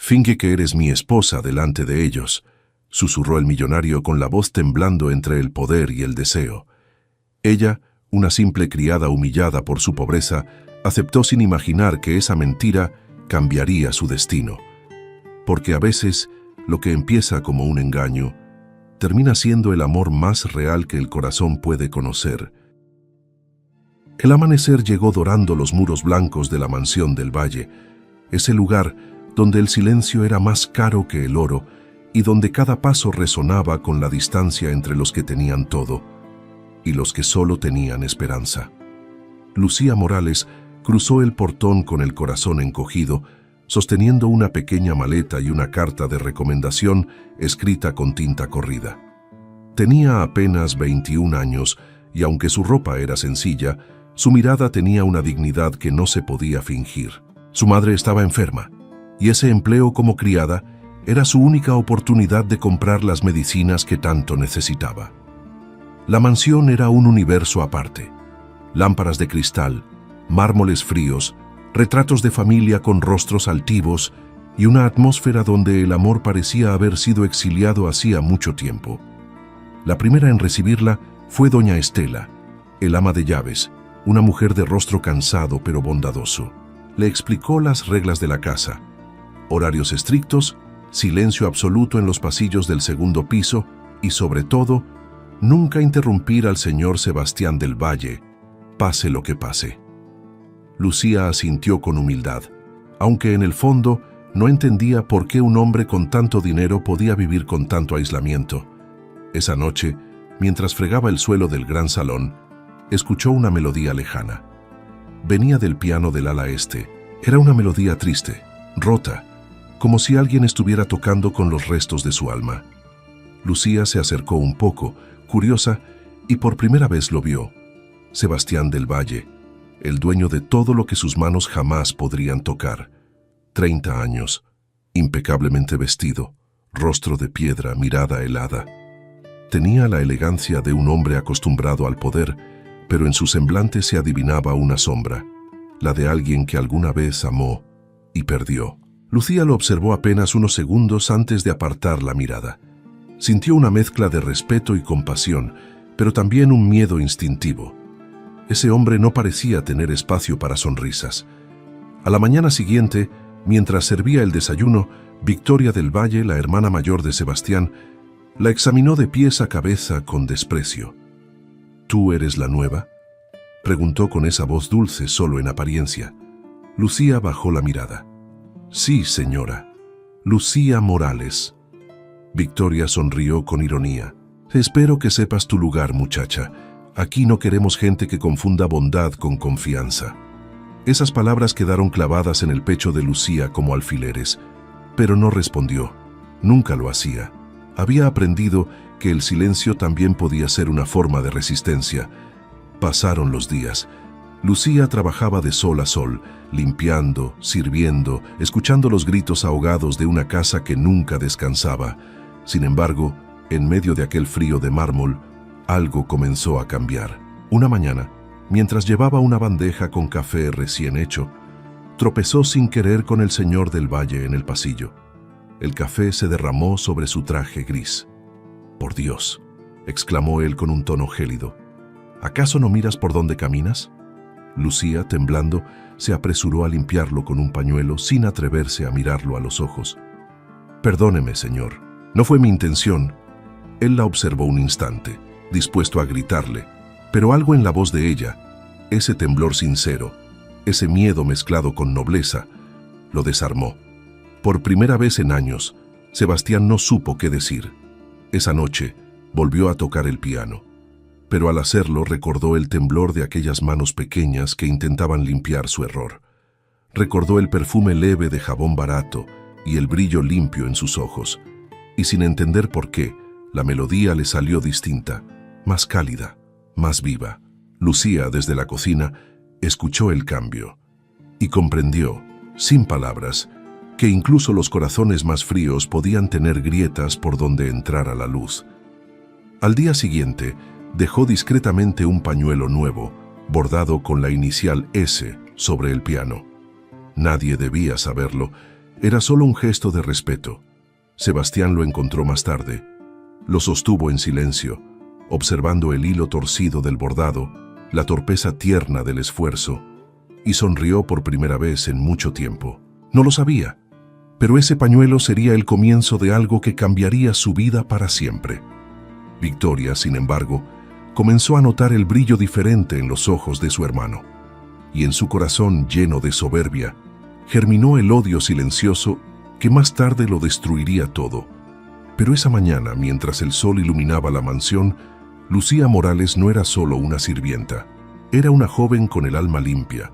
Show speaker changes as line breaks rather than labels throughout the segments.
Finge que eres mi esposa delante de ellos, susurró el millonario con la voz temblando entre el poder y el deseo. Ella, una simple criada humillada por su pobreza, aceptó sin imaginar que esa mentira cambiaría su destino. Porque a veces, lo que empieza como un engaño, termina siendo el amor más real que el corazón puede conocer. El amanecer llegó dorando los muros blancos de la mansión del valle, ese lugar donde el silencio era más caro que el oro y donde cada paso resonaba con la distancia entre los que tenían todo y los que solo tenían esperanza. Lucía Morales cruzó el portón con el corazón encogido, sosteniendo una pequeña maleta y una carta de recomendación escrita con tinta corrida. Tenía apenas 21 años y aunque su ropa era sencilla, su mirada tenía una dignidad que no se podía fingir. Su madre estaba enferma y ese empleo como criada era su única oportunidad de comprar las medicinas que tanto necesitaba. La mansión era un universo aparte. Lámparas de cristal, mármoles fríos, retratos de familia con rostros altivos y una atmósfera donde el amor parecía haber sido exiliado hacía mucho tiempo. La primera en recibirla fue doña Estela, el ama de llaves, una mujer de rostro cansado pero bondadoso. Le explicó las reglas de la casa: horarios estrictos, silencio absoluto en los pasillos del segundo piso y, sobre todo, nunca interrumpir al señor Sebastián del Valle, pase lo que pase. Lucía asintió con humildad, aunque en el fondo no entendía por qué un hombre con tanto dinero podía vivir con tanto aislamiento. Esa noche, mientras fregaba el suelo del gran salón, escuchó una melodía lejana. Venía del piano del ala este. Era una melodía triste, rota, como si alguien estuviera tocando con los restos de su alma. Lucía se acercó un poco, curiosa, y por primera vez lo vio. Sebastián del Valle, el dueño de todo lo que sus manos jamás podrían tocar. 30 años, impecablemente vestido, rostro de piedra, mirada helada. Tenía la elegancia de un hombre acostumbrado al poder, pero en su semblante se adivinaba una sombra, la de alguien que alguna vez amó y perdió. Lucía lo observó apenas unos segundos antes de apartar la mirada. Sintió una mezcla de respeto y compasión, pero también un miedo instintivo. Ese hombre no parecía tener espacio para sonrisas. A la mañana siguiente, mientras servía el desayuno, Victoria del Valle, la hermana mayor de Sebastián, la examinó de pies a cabeza con desprecio. ¿Tú eres la nueva?, preguntó con esa voz dulce solo en apariencia. Lucía bajó la mirada. Sí, señora. Lucía Morales. Victoria sonrió con ironía. Espero que sepas tu lugar, muchacha. Aquí no queremos gente que confunda bondad con confianza. Esas palabras quedaron clavadas en el pecho de Lucía como alfileres, pero no respondió. Nunca lo hacía. Había aprendido que el silencio también podía ser una forma de resistencia. Pasaron los días. Lucía trabajaba de sol a sol, limpiando, sirviendo, escuchando los gritos ahogados de una casa que nunca descansaba. Sin embargo, en medio de aquel frío de mármol, algo comenzó a cambiar. Una mañana, mientras llevaba una bandeja con café recién hecho, tropezó sin querer con el señor del Valle en el pasillo. El café se derramó sobre su traje gris. «Por Dios», exclamó él con un tono gélido. «¿Acaso no miras por dónde caminas?». Lucía, temblando, se apresuró a limpiarlo con un pañuelo sin atreverse a mirarlo a los ojos. «Perdóneme, señor. No fue mi intención». Él la observó un instante, dispuesto a gritarle, pero algo en la voz de ella, ese temblor sincero, ese miedo mezclado con nobleza, lo desarmó. Por primera vez en años, Sebastián no supo qué decir. Esa noche, volvió a tocar el piano, pero al hacerlo recordó el temblor de aquellas manos pequeñas que intentaban limpiar su error. Recordó el perfume leve de jabón barato y el brillo limpio en sus ojos, y sin entender por qué, la melodía le salió distinta, más cálida, más viva. Lucía, desde la cocina, escuchó el cambio y comprendió, sin palabras, que incluso los corazones más fríos podían tener grietas por donde entrara la luz. Al día siguiente, dejó discretamente un pañuelo nuevo, bordado con la inicial S, sobre el piano. Nadie debía saberlo, Era solo un gesto de respeto. Sebastián lo encontró más tarde. Lo sostuvo en silencio, observando el hilo torcido del bordado, la torpeza tierna del esfuerzo, y sonrió por primera vez en mucho tiempo. No lo sabía, pero ese pañuelo sería el comienzo de algo que cambiaría su vida para siempre. Victoria, sin embargo, comenzó a notar el brillo diferente en los ojos de su hermano, y en su corazón lleno de soberbia, germinó el odio silencioso que más tarde lo destruiría todo. Pero esa mañana, mientras el sol iluminaba la mansión, Lucía Morales no era solo una sirvienta. Era una joven con el alma limpia,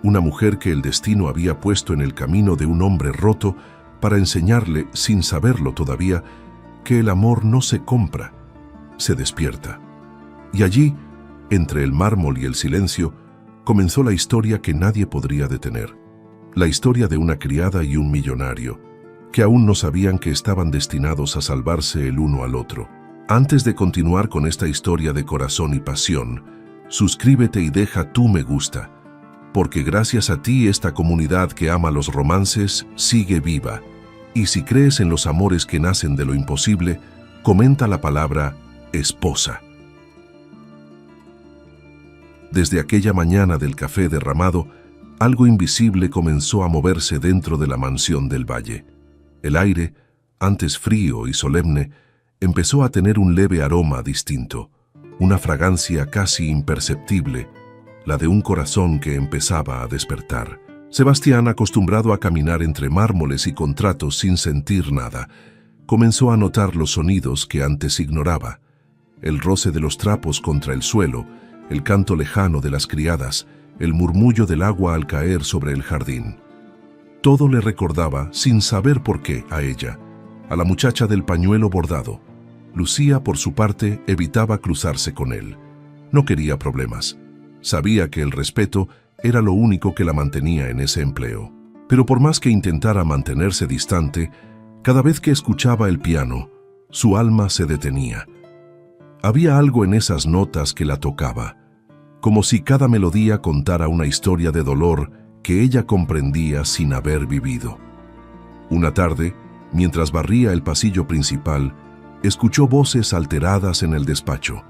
una mujer que el destino había puesto en el camino de un hombre roto para enseñarle, sin saberlo todavía, que el amor no se compra, se despierta. Y allí, entre el mármol y el silencio, comenzó la historia que nadie podría detener. La historia de una criada y un millonario, que aún no sabían que estaban destinados a salvarse el uno al otro. Antes de continuar con esta historia de corazón y pasión, suscríbete y deja tu me gusta, porque gracias a ti esta comunidad que ama los romances sigue viva. Y si crees en los amores que nacen de lo imposible, comenta la palabra esposa. Desde aquella mañana del café derramado, algo invisible comenzó a moverse dentro de la mansión del valle. El aire, antes frío y solemne, empezó a tener un leve aroma distinto, una fragancia casi imperceptible, la de un corazón que empezaba a despertar. Sebastián, acostumbrado a caminar entre mármoles y contratos sin sentir nada, comenzó a notar los sonidos que antes ignoraba: el roce de los trapos contra el suelo, el canto lejano de las criadas, el murmullo del agua al caer sobre el jardín. Todo le recordaba, sin saber por qué, a ella, a la muchacha del pañuelo bordado. Lucía, por su parte, evitaba cruzarse con él. No quería problemas. Sabía que el respeto era lo único que la mantenía en ese empleo. Pero por más que intentara mantenerse distante, cada vez que escuchaba el piano, su alma se detenía. Había algo en esas notas que la tocaba, como si cada melodía contara una historia de dolor que ella comprendía sin haber vivido. Una tarde, mientras barría el pasillo principal, escuchó voces alteradas en el despacho.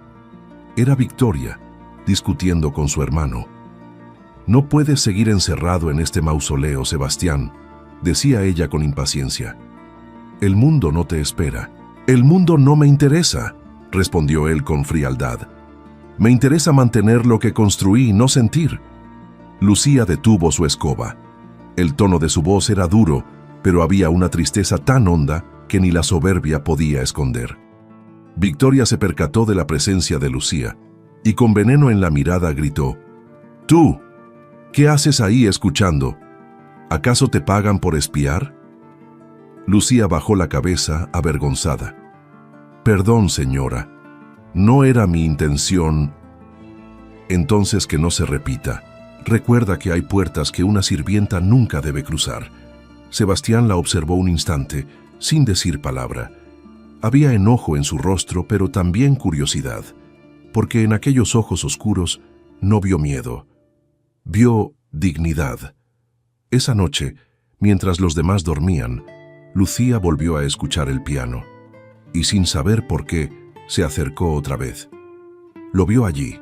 Era Victoria, discutiendo con su hermano. «No puedes seguir encerrado en este mausoleo, Sebastián», decía ella con impaciencia. «El mundo no te espera». «El mundo no me interesa», respondió él con frialdad. «Me interesa mantener lo que construí, no sentir». Lucía detuvo su escoba. El tono de su voz era duro, pero había una tristeza tan honda que ni la soberbia podía esconder. Victoria se percató de la presencia de Lucía y con veneno en la mirada gritó: «¡Tú! ¿Qué haces ahí escuchando? ¿Acaso te pagan por espiar?». Lucía bajó la cabeza, avergonzada. «Perdón, señora. No era mi intención». «Entonces que no se repita. Recuerda que hay puertas que una sirvienta nunca debe cruzar». Sebastián la observó un instante, sin decir palabra. Había enojo en su rostro, pero también curiosidad, porque en aquellos ojos oscuros no vio miedo, vio dignidad. Esa noche, mientras los demás dormían, Lucía volvió a escuchar el piano, y sin saber por qué, se acercó otra vez. Lo vio allí,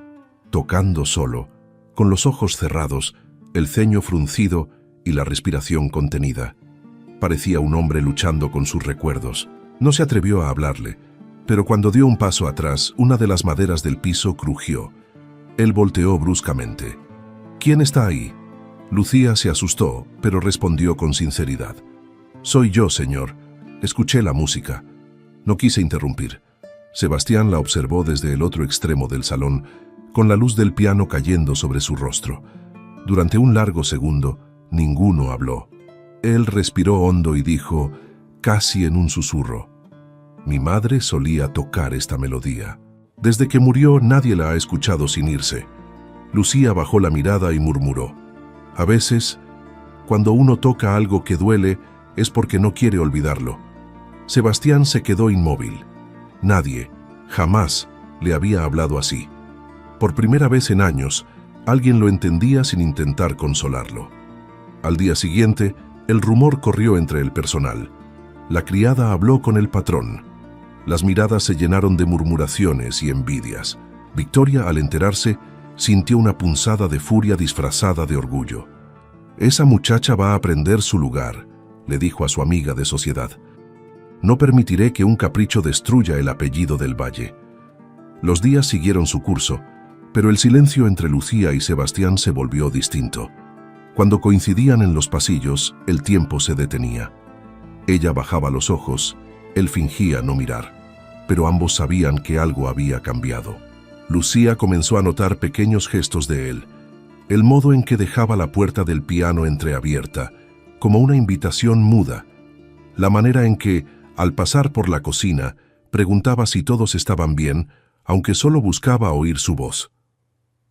tocando solo, con los ojos cerrados, el ceño fruncido y la respiración contenida. Parecía un hombre luchando con sus recuerdos. No se atrevió a hablarle, pero cuando dio un paso atrás, una de las maderas del piso crujió. Él volteó bruscamente. «¿Quién está ahí?». Lucía se asustó, pero respondió con sinceridad: «Soy yo, señor. Escuché la música». No quise interrumpir. Sebastián la observó desde el otro extremo del salón, con la luz del piano cayendo sobre su rostro. Durante un largo segundo, ninguno habló. Él respiró hondo y dijo, casi en un susurro: «Mi madre solía tocar esta melodía. Desde que murió nadie la ha escuchado sin irse». Lucía bajó la mirada y murmuró: «A veces, cuando uno toca algo que duele, es porque no quiere olvidarlo». Sebastián se quedó inmóvil. Nadie, jamás, le había hablado así. Por primera vez en años, alguien lo entendía sin intentar consolarlo. Al día siguiente, El rumor corrió entre el personal. La criada habló con el patrón. Las miradas se llenaron de murmuraciones y envidias. Victoria, al enterarse, sintió una punzada de furia disfrazada de orgullo. «Esa muchacha va a aprender su lugar», le dijo a su amiga de sociedad. «No permitiré que un capricho destruya el apellido del Valle». Los días siguieron su curso, pero el silencio entre Lucía y Sebastián se volvió distinto. Cuando coincidían en los pasillos, el tiempo se detenía. Ella bajaba los ojos, él fingía no mirar, pero ambos sabían que algo había cambiado. Lucía comenzó a notar pequeños gestos de él, el modo en que dejaba la puerta del piano entreabierta, como una invitación muda, la manera en que, al pasar por la cocina, preguntaba si todos estaban bien, aunque solo buscaba oír su voz.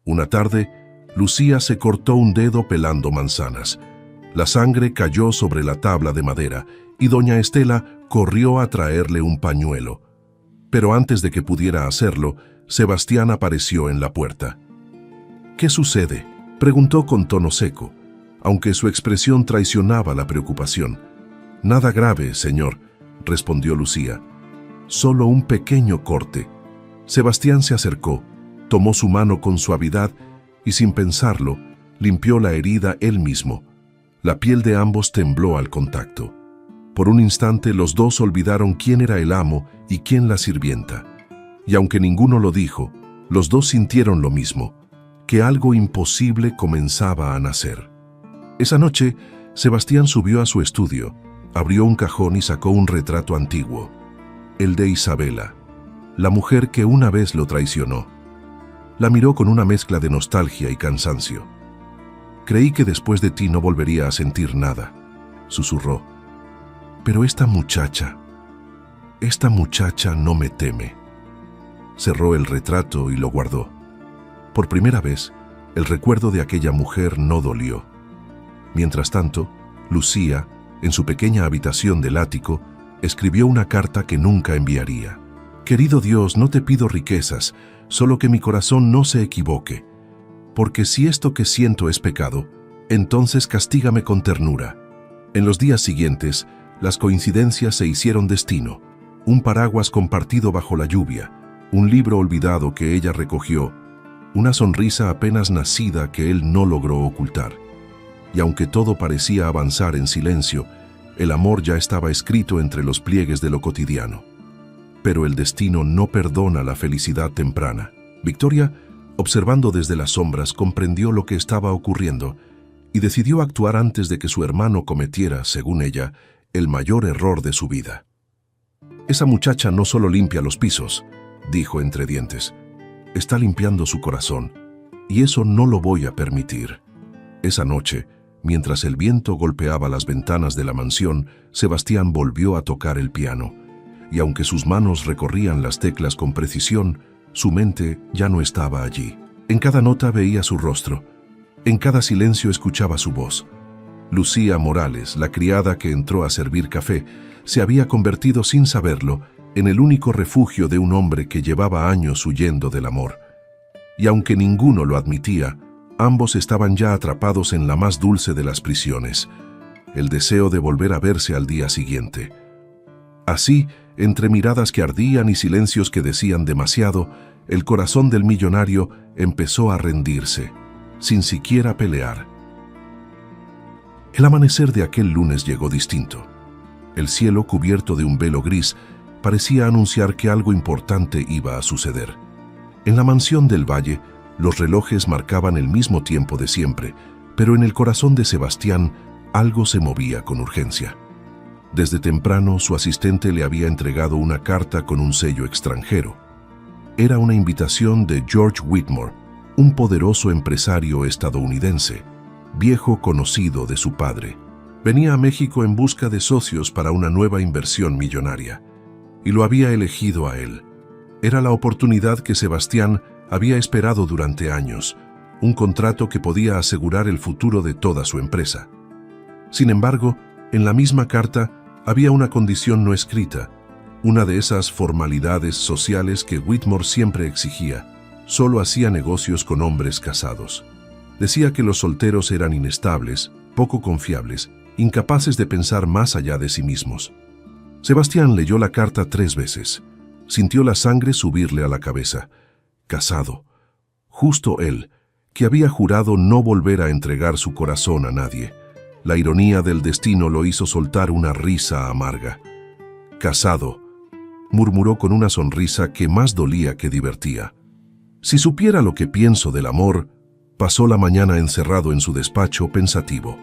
Una tarde, Lucía se cortó un dedo pelando manzanas. La sangre cayó sobre la tabla de madera y doña Estela corrió a traerle un pañuelo. Pero antes de que pudiera hacerlo, Sebastián apareció en la puerta. «¿Qué sucede?», preguntó con tono seco, aunque su expresión traicionaba la preocupación. «Nada grave, señor», respondió Lucía. «Solo un pequeño corte». Sebastián se acercó, tomó su mano con suavidad y, sin pensarlo, limpió la herida él mismo. La piel de ambos tembló al contacto. Por un instante los dos olvidaron quién era el amo y quién la sirvienta. Y aunque ninguno lo dijo, los dos sintieron lo mismo, que algo imposible comenzaba a nacer. Esa noche, Sebastián subió a su estudio, abrió un cajón y sacó un retrato antiguo, el de Isabela, la mujer que una vez lo traicionó. La miró con una mezcla de nostalgia y cansancio. «Creí que después de ti no volvería a sentir nada», susurró. «Pero esta muchacha no me teme». Cerró el retrato y lo guardó. Por primera vez, el recuerdo de aquella mujer no dolió. Mientras tanto, Lucía, en su pequeña habitación del ático, escribió una carta que nunca enviaría. «Querido Dios, no te pido riquezas, solo que mi corazón no se equivoque. Porque si esto que siento es pecado, entonces castígame con ternura». En los días siguientes, las coincidencias se hicieron destino. Un paraguas compartido bajo la lluvia, un libro olvidado que ella recogió, una sonrisa apenas nacida que él no logró ocultar. Y aunque todo parecía avanzar en silencio, el amor ya estaba escrito entre los pliegues de lo cotidiano. Pero el destino no perdona la felicidad temprana. Victoria, observando desde las sombras, comprendió lo que estaba ocurriendo y decidió actuar antes de que su hermano cometiera, según ella, el mayor error de su vida. «Esa muchacha no solo limpia los pisos», dijo entre dientes, «está limpiando su corazón, y eso no lo voy a permitir». Esa noche, mientras el viento golpeaba las ventanas de la mansión, Sebastián volvió a tocar el piano, y aunque sus manos recorrían las teclas con precisión, su mente ya no estaba allí. En cada nota veía su rostro, en cada silencio escuchaba su voz. Lucía Morales, la criada que entró a servir café, se había convertido sin saberlo en el único refugio de un hombre que llevaba años huyendo del amor. Y aunque ninguno lo admitía, ambos estaban ya atrapados en la más dulce de las prisiones, el deseo de volver a verse al día siguiente. Así, entre miradas que ardían y silencios que decían demasiado, el corazón del millonario empezó a rendirse, sin siquiera pelear. El amanecer de aquel lunes llegó distinto. El cielo, cubierto de un velo gris, parecía anunciar que algo importante iba a suceder. En la mansión del Valle, los relojes marcaban el mismo tiempo de siempre, pero en el corazón de Sebastián algo se movía con urgencia. Desde temprano, su asistente le había entregado una carta con un sello extranjero. Era una invitación de George Whitmore, un poderoso empresario estadounidense, viejo conocido de su padre. Venía a México en busca de socios para una nueva inversión millonaria, y lo había elegido a él. Era la oportunidad que Sebastián había esperado durante años, un contrato que podía asegurar el futuro de toda su empresa. Sin embargo, en la misma carta había una condición no escrita, una de esas formalidades sociales que Whitmore siempre exigía. Solo hacía negocios con hombres casados. Decía que los solteros eran inestables, poco confiables incapaces de pensar más allá de sí mismos. Sebastián leyó la carta 3 veces. Sintió la sangre subirle a la cabeza. Casado. Justo él, que había jurado no volver a entregar su corazón a nadie. La ironía del destino lo hizo soltar una risa amarga. Casado, murmuró con una sonrisa que más dolía que divertía. Si supiera lo que pienso del amor, pasó la mañana encerrado en su despacho pensativo.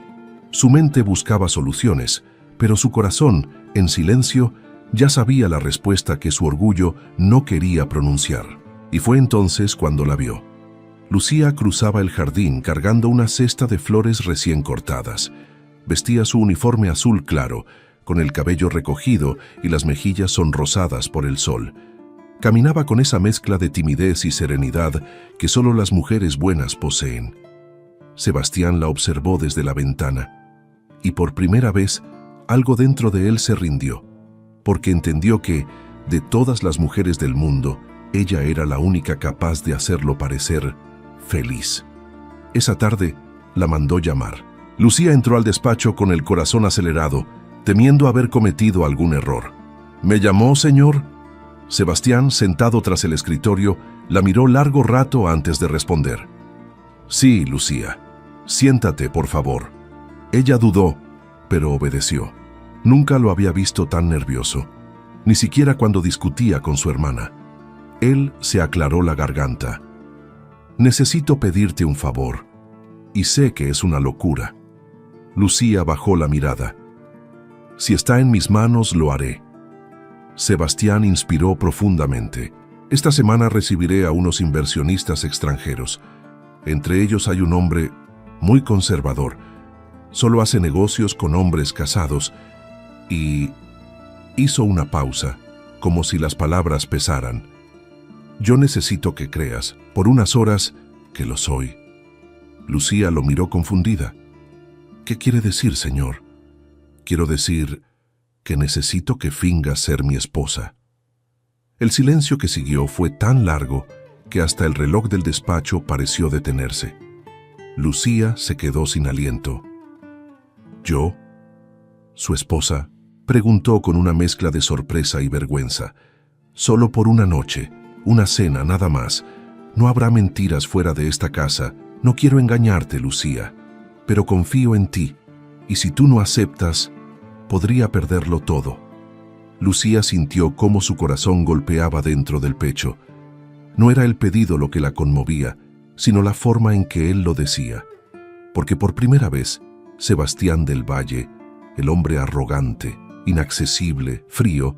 Su mente buscaba soluciones, pero su corazón, en silencio, ya sabía la respuesta que su orgullo no quería pronunciar. Y fue entonces cuando la vio. Lucía cruzaba el jardín cargando una cesta de flores recién cortadas. Vestía su uniforme azul claro, con el cabello recogido y las mejillas sonrosadas por el sol. Caminaba con esa mezcla de timidez y serenidad que solo las mujeres buenas poseen. Sebastián la observó desde la ventana, y por primera vez algo dentro de él se rindió, porque entendió que, de todas las mujeres del mundo, ella era la única capaz de hacerlo parecer feliz. Esa tarde la mandó llamar. Lucía entró al despacho con el corazón acelerado, temiendo haber cometido algún error. ¿Me llamó, señor? Sebastián, sentado tras el escritorio, la miró largo rato antes de responder. Sí, Lucía. Siéntate, por favor. Ella dudó, pero obedeció. Nunca lo había visto tan nervioso, ni siquiera cuando discutía con su hermana. Él se aclaró la garganta. Necesito pedirte un favor, y sé que es una locura. Lucía bajó la mirada. Si está en mis manos, lo haré. Sebastián inspiró profundamente. Esta semana recibiré a unos inversionistas extranjeros. Entre ellos hay un hombre muy conservador. Solo hace negocios con hombres casados y... Hizo una pausa, como si las palabras pesaran. Yo necesito que creas, por unas horas, que lo soy. Lucía lo miró confundida. ¿Qué quiere decir, señor? Quiero decir que necesito que fingas ser mi esposa. El silencio que siguió fue tan largo que hasta el reloj del despacho pareció detenerse. Lucía se quedó sin aliento. ¿Yo? ¿Su esposa? Preguntó con una mezcla de sorpresa y vergüenza. Solo por una noche, una cena nada más. No habrá mentiras fuera de esta casa. No quiero engañarte, Lucía, pero confío en ti, y si tú no aceptas, podría perderlo todo. Lucía sintió cómo su corazón golpeaba dentro del pecho. No era el pedido lo que la conmovía, sino la forma en que él lo decía. Porque por primera vez, Sebastián del Valle, el hombre arrogante, inaccesible, frío,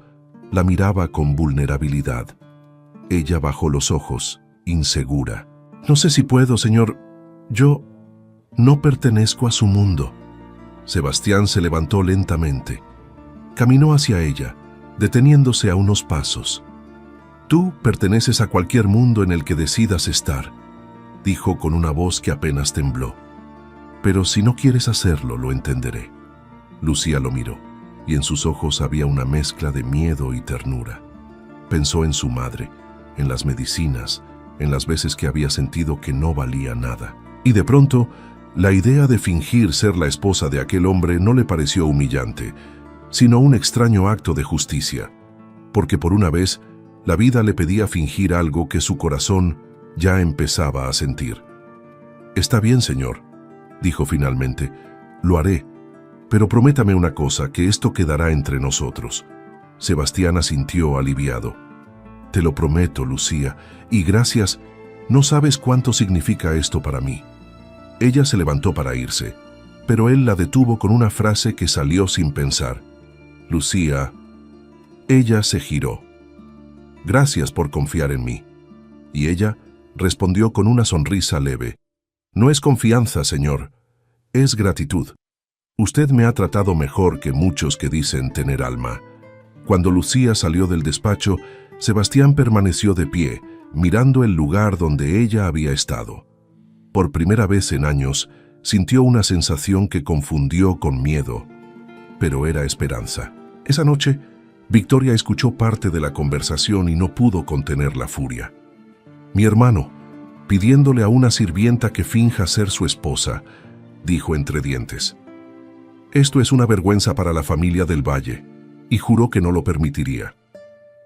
la miraba con vulnerabilidad. Ella bajó los ojos, insegura. No sé si puedo, señor. Yo no pertenezco a su mundo. Sebastián se levantó lentamente. Caminó hacia ella, deteniéndose a unos pasos. Tú perteneces a cualquier mundo en el que decidas estar, dijo con una voz que apenas tembló. Pero si no quieres hacerlo, lo entenderé. Lucía lo miró, y en sus ojos había una mezcla de miedo y ternura. Pensó en su madre, en las medicinas, en las veces que había sentido que no valía nada. Y de pronto, la idea de fingir ser la esposa de aquel hombre no le pareció humillante, sino un extraño acto de justicia, porque por una vez la vida le pedía fingir algo que su corazón ya empezaba a sentir. Está bien, señor, dijo finalmente, lo haré, pero prométame una cosa, que esto quedará entre nosotros. Sebastián asintió aliviado. Te lo prometo, Lucía, y gracias, no sabes cuánto significa esto para mí. Ella se levantó para irse, pero él la detuvo con una frase que salió sin pensar. Lucía. Ella se giró. Gracias por confiar en mí. Y ella respondió con una sonrisa leve. No es confianza, señor, es gratitud. Usted me ha tratado mejor que muchos que dicen tener alma. Cuando Lucía salió del despacho, Sebastián permaneció de pie, mirando el lugar donde ella había estado. Por primera vez en años, sintió una sensación que confundió con miedo, pero era esperanza. Esa noche, Victoria escuchó parte de la conversación y no pudo contener la furia. Mi hermano, pidiéndole a una sirvienta que finja ser su esposa, dijo entre dientes. Esto es una vergüenza para la familia del Valle, y juró que no lo permitiría.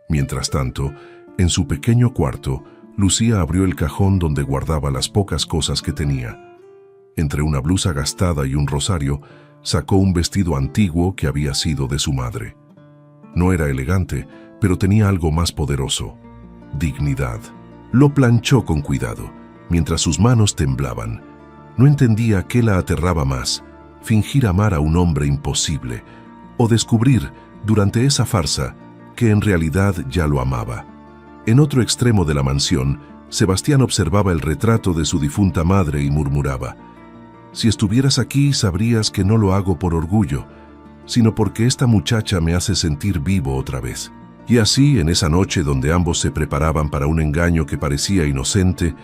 Mientras tanto, en su pequeño cuarto, Lucía abrió el cajón donde guardaba las pocas cosas que tenía. Entre una blusa gastada y un rosario, sacó un vestido antiguo que había sido de su madre. No era elegante, pero tenía algo más poderoso: dignidad. Lo planchó con cuidado, mientras sus manos temblaban. No entendía qué la aterraba más: fingir amar a un hombre imposible, o descubrir, durante esa farsa, que en realidad ya lo amaba. En otro extremo de la mansión, Sebastián observaba el retrato de su difunta madre y murmuraba: «Si estuvieras aquí, sabrías que no lo hago por orgullo, sino porque esta muchacha me hace sentir vivo otra vez». Y así, en esa noche donde ambos se preparaban para un engaño que parecía inocente,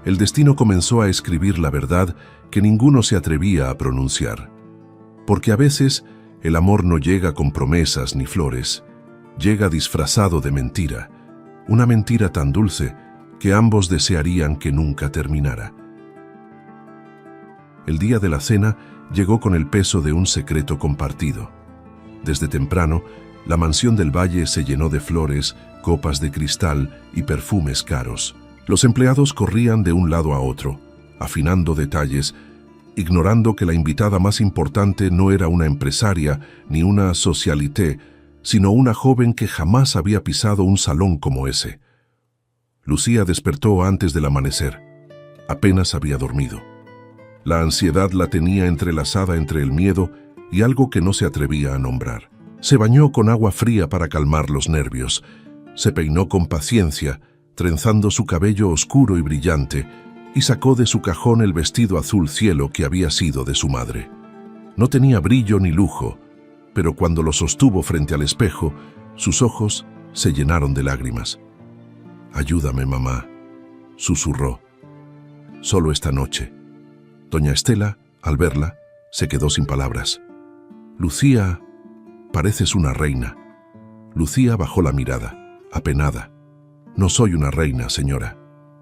el destino comenzó a escribir la verdad que ninguno se atrevía a pronunciar. Porque a veces el amor no llega con promesas ni flores, llega disfrazado de mentira, una mentira tan dulce que ambos desearían que nunca terminara. El día de la cena llegó con el peso de un secreto compartido. Desde temprano, la mansión del Valle se llenó de flores, copas de cristal y perfumes caros. Los empleados corrían de un lado a otro, afinando detalles, ignorando que la invitada más importante no era una empresaria ni una socialité, sino una joven que jamás había pisado un salón como ese. Lucía despertó antes del amanecer. Apenas había dormido. La ansiedad la tenía entrelazada entre el miedo y algo que no se atrevía a nombrar. Se bañó con agua fría para calmar los nervios. Se peinó con paciencia, trenzando su cabello oscuro y brillante, y sacó de su cajón el vestido azul cielo que había sido de su madre. No tenía brillo ni lujo, pero cuando lo sostuvo frente al espejo, sus ojos se llenaron de lágrimas. «Ayúdame, mamá», susurró. «Solo esta noche». Doña Estela, al verla, se quedó sin palabras. «Lucía, pareces una reina». Lucía bajó la mirada, apenada. «No soy una reina, señora.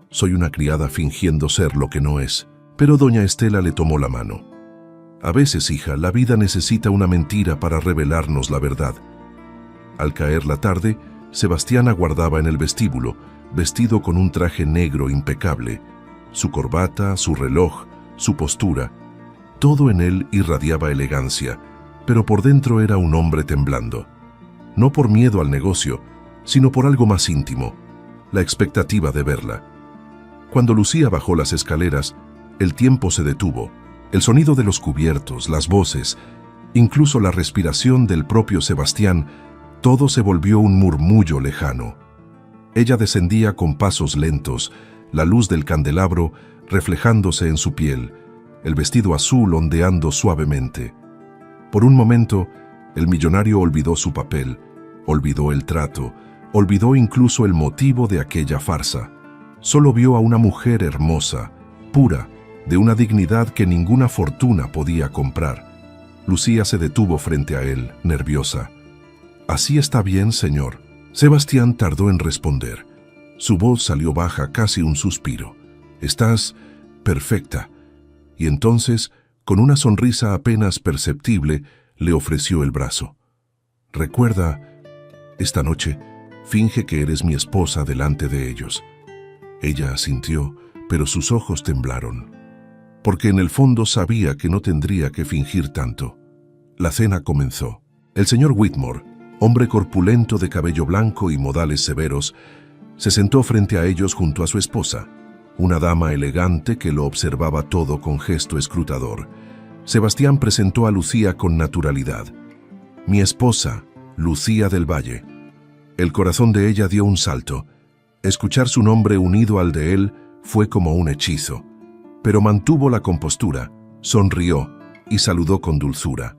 Soy una criada fingiendo ser lo que no es». Pero doña Estela le tomó la mano. «A veces, hija, la vida necesita una mentira para revelarnos la verdad». Al caer la tarde, Sebastián aguardaba en el vestíbulo, vestido con un traje negro impecable. Su corbata, su reloj, su postura, todo en él irradiaba elegancia, pero por dentro era un hombre temblando. No por miedo al negocio, sino por algo más íntimo, la expectativa de verla. Cuando Lucía bajó las escaleras, el tiempo se detuvo. El sonido de los cubiertos, las voces, incluso la respiración del propio Sebastián, todo se volvió un murmullo lejano. Ella descendía con pasos lentos, la luz del candelabro reflejándose en su piel, el vestido azul ondeando suavemente. Por un momento, el millonario olvidó su papel, olvidó el trato, olvidó incluso el motivo de aquella farsa. Solo vio a una mujer hermosa, pura, de una dignidad que ninguna fortuna podía comprar. Lucía se detuvo frente a él, nerviosa. «¿Así está bien, señor?» Sebastián tardó en responder. Su voz salió baja, casi un suspiro. «Estás perfecta». Y entonces, con una sonrisa apenas perceptible, le ofreció el brazo. «Recuerda, esta noche, finge que eres mi esposa delante de ellos». Ella asintió, pero sus ojos temblaron, porque en el fondo sabía que no tendría que fingir tanto. La cena comenzó. El señor Whitmore, hombre corpulento de cabello blanco y modales severos, se sentó frente a ellos junto a su esposa, una dama elegante que lo observaba todo con gesto escrutador. Sebastián presentó a Lucía con naturalidad. «Mi esposa, Lucía del Valle». El corazón de ella dio un salto. Escuchar su nombre unido al de él fue como un hechizo, pero mantuvo la compostura, sonrió y saludó con dulzura.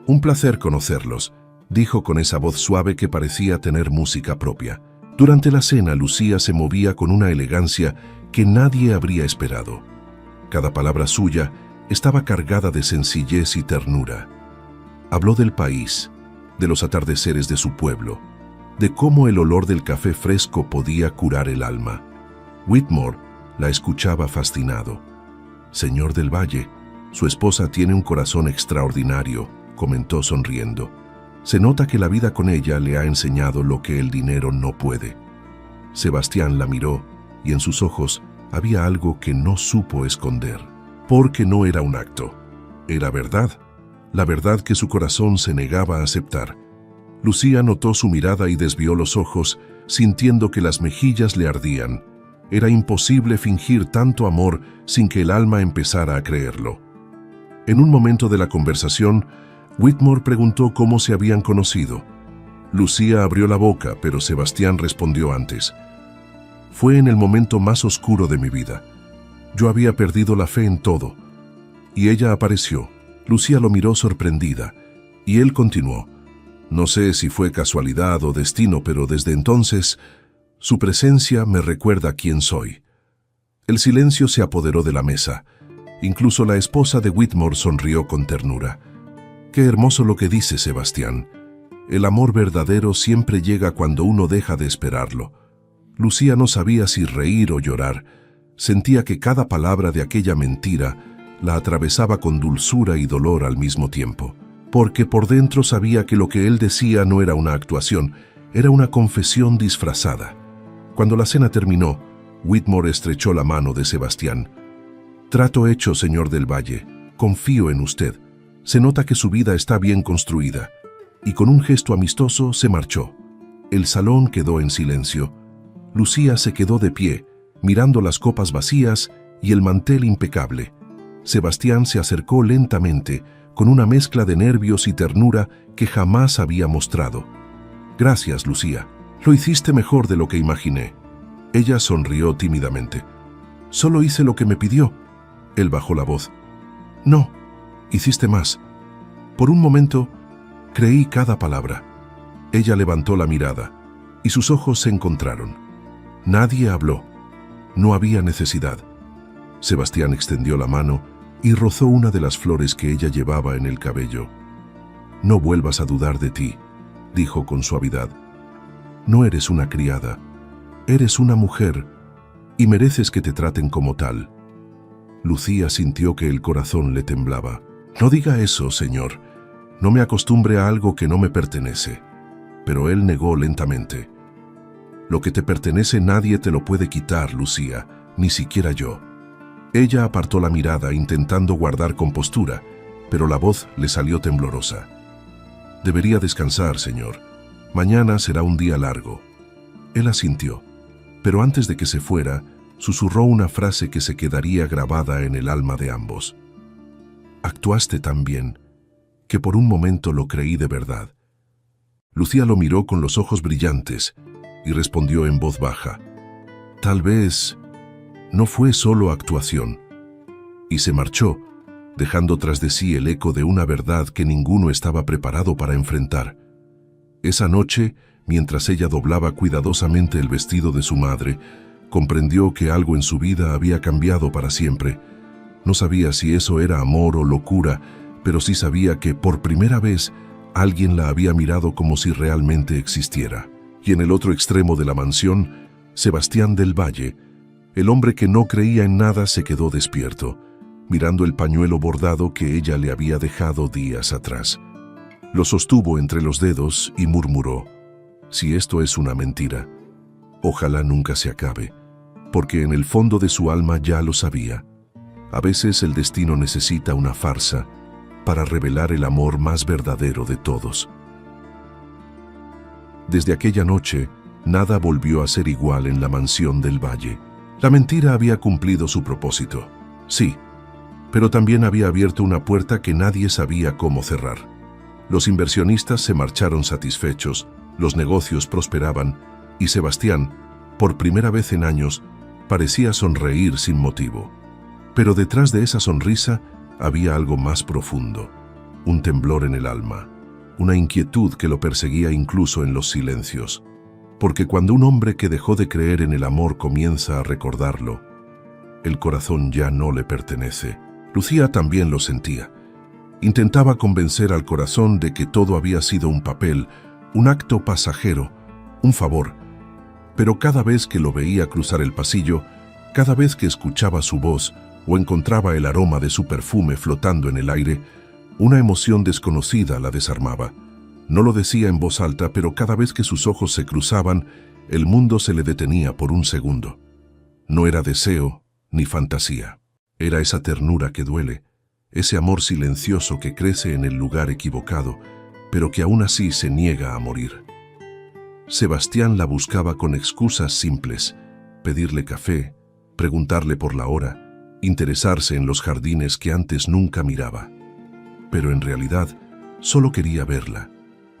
«Un placer conocerlos», dijo con esa voz suave que parecía tener música propia. Durante la cena, Lucía se movía con una elegancia que nadie habría esperado. Cada palabra suya estaba cargada de sencillez y ternura. Habló del país, de los atardeceres de su pueblo, de cómo el olor del café fresco podía curar el alma. Whitmore la escuchaba fascinado. «Señor del Valle, su esposa tiene un corazón extraordinario», comentó sonriendo. Se nota que la vida con ella le ha enseñado lo que el dinero no puede. Sebastián la miró y en sus ojos había algo que no supo esconder. Porque no era un acto, era verdad. La verdad que su corazón se negaba a aceptar. Lucía notó su mirada y desvió los ojos, sintiendo que las mejillas le ardían. Era imposible fingir tanto amor sin que el alma empezara a creerlo. En un momento de la conversación, Whitmore preguntó cómo se habían conocido. Lucía abrió la boca, pero Sebastián respondió antes. Fue en el momento más oscuro de mi vida. Yo había perdido la fe en todo. Y ella apareció. Lucía lo miró sorprendida, y él continuó. No sé si fue casualidad o destino, pero desde entonces, su presencia me recuerda quién soy. El silencio se apoderó de la mesa. Incluso la esposa de Whitmore sonrió con ternura. Qué hermoso lo que dice Sebastián. El amor verdadero siempre llega cuando uno deja de esperarlo. Lucía no sabía si reír o llorar. Sentía que cada palabra de aquella mentira la atravesaba con dulzura y dolor al mismo tiempo, porque por dentro sabía que lo que él decía no era una actuación, era una confesión disfrazada. Cuando la cena terminó, Whitmore estrechó la mano de Sebastián. Trato hecho, señor del Valle. Confío en usted. Se nota que su vida está bien construida. Y con un gesto amistoso se marchó. El salón quedó en silencio. Lucía se quedó de pie, mirando las copas vacías y el mantel impecable. Sebastián se acercó lentamente, con una mezcla de nervios y ternura que jamás había mostrado. Gracias, Lucía. Lo hiciste mejor de lo que imaginé. Ella sonrió tímidamente. Solo hice lo que me pidió. Él bajó la voz. No, hiciste más. Por un momento, creí cada palabra. Ella levantó la mirada, y sus ojos se encontraron. Nadie habló. No había necesidad. Sebastián extendió la mano y rozó una de las flores que ella llevaba en el cabello. No vuelvas a dudar de ti, dijo con suavidad. No eres una criada, eres una mujer y mereces que te traten como tal. Lucía sintió que el corazón le temblaba. No diga eso, señor. No me acostumbre a algo que no me pertenece. Pero él negó lentamente. Lo que te pertenece nadie te lo puede quitar, Lucía, ni siquiera yo. Ella apartó la mirada intentando guardar compostura, pero la voz le salió temblorosa. Debería descansar, señor. Mañana será un día largo. Él asintió, pero antes de que se fuera, susurró una frase que se quedaría grabada en el alma de ambos. Actuaste tan bien, que por un momento lo creí de verdad. Lucía lo miró con los ojos brillantes y respondió en voz baja. Tal vez no fue solo actuación. Y se marchó, dejando tras de sí el eco de una verdad que ninguno estaba preparado para enfrentar. Esa noche, mientras ella doblaba cuidadosamente el vestido de su madre, comprendió que algo en su vida había cambiado para siempre. No sabía si eso era amor o locura, pero sí sabía que por primera vez alguien la había mirado como si realmente existiera. Y en el otro extremo de la mansión, Sebastián del Valle, el hombre que no creía en nada, se quedó despierto, mirando el pañuelo bordado que ella le había dejado días atrás. Lo sostuvo entre los dedos y murmuró: si esto es una mentira, ojalá nunca se acabe, porque en el fondo de su alma ya lo sabía. A veces el destino necesita una farsa para revelar el amor más verdadero de todos. Desde aquella noche, nada volvió a ser igual en la mansión del Valle. La mentira había cumplido su propósito, sí, pero también había abierto una puerta que nadie sabía cómo cerrar. Los inversionistas se marcharon satisfechos, los negocios prosperaban y Sebastián, por primera vez en años, parecía sonreír sin motivo. Pero detrás de esa sonrisa había algo más profundo, un temblor en el alma, una inquietud que lo perseguía incluso en los silencios. Porque cuando un hombre que dejó de creer en el amor comienza a recordarlo, el corazón ya no le pertenece. Lucía también lo sentía. Intentaba convencer al corazón de que todo había sido un papel, un acto pasajero, un favor. Pero cada vez que lo veía cruzar el pasillo, cada vez que escuchaba su voz o encontraba el aroma de su perfume flotando en el aire, Una emoción desconocida la desarmaba. No lo decía en voz alta, pero cada vez que sus ojos se cruzaban, el mundo se le detenía por un segundo. No era deseo ni fantasía. Era esa ternura que duele, ese amor silencioso que crece en el lugar equivocado, pero que aún así se niega a morir. Sebastián la buscaba con excusas simples: pedirle café, preguntarle por la hora, interesarse en los jardines que antes nunca miraba. Pero en realidad, solo quería verla.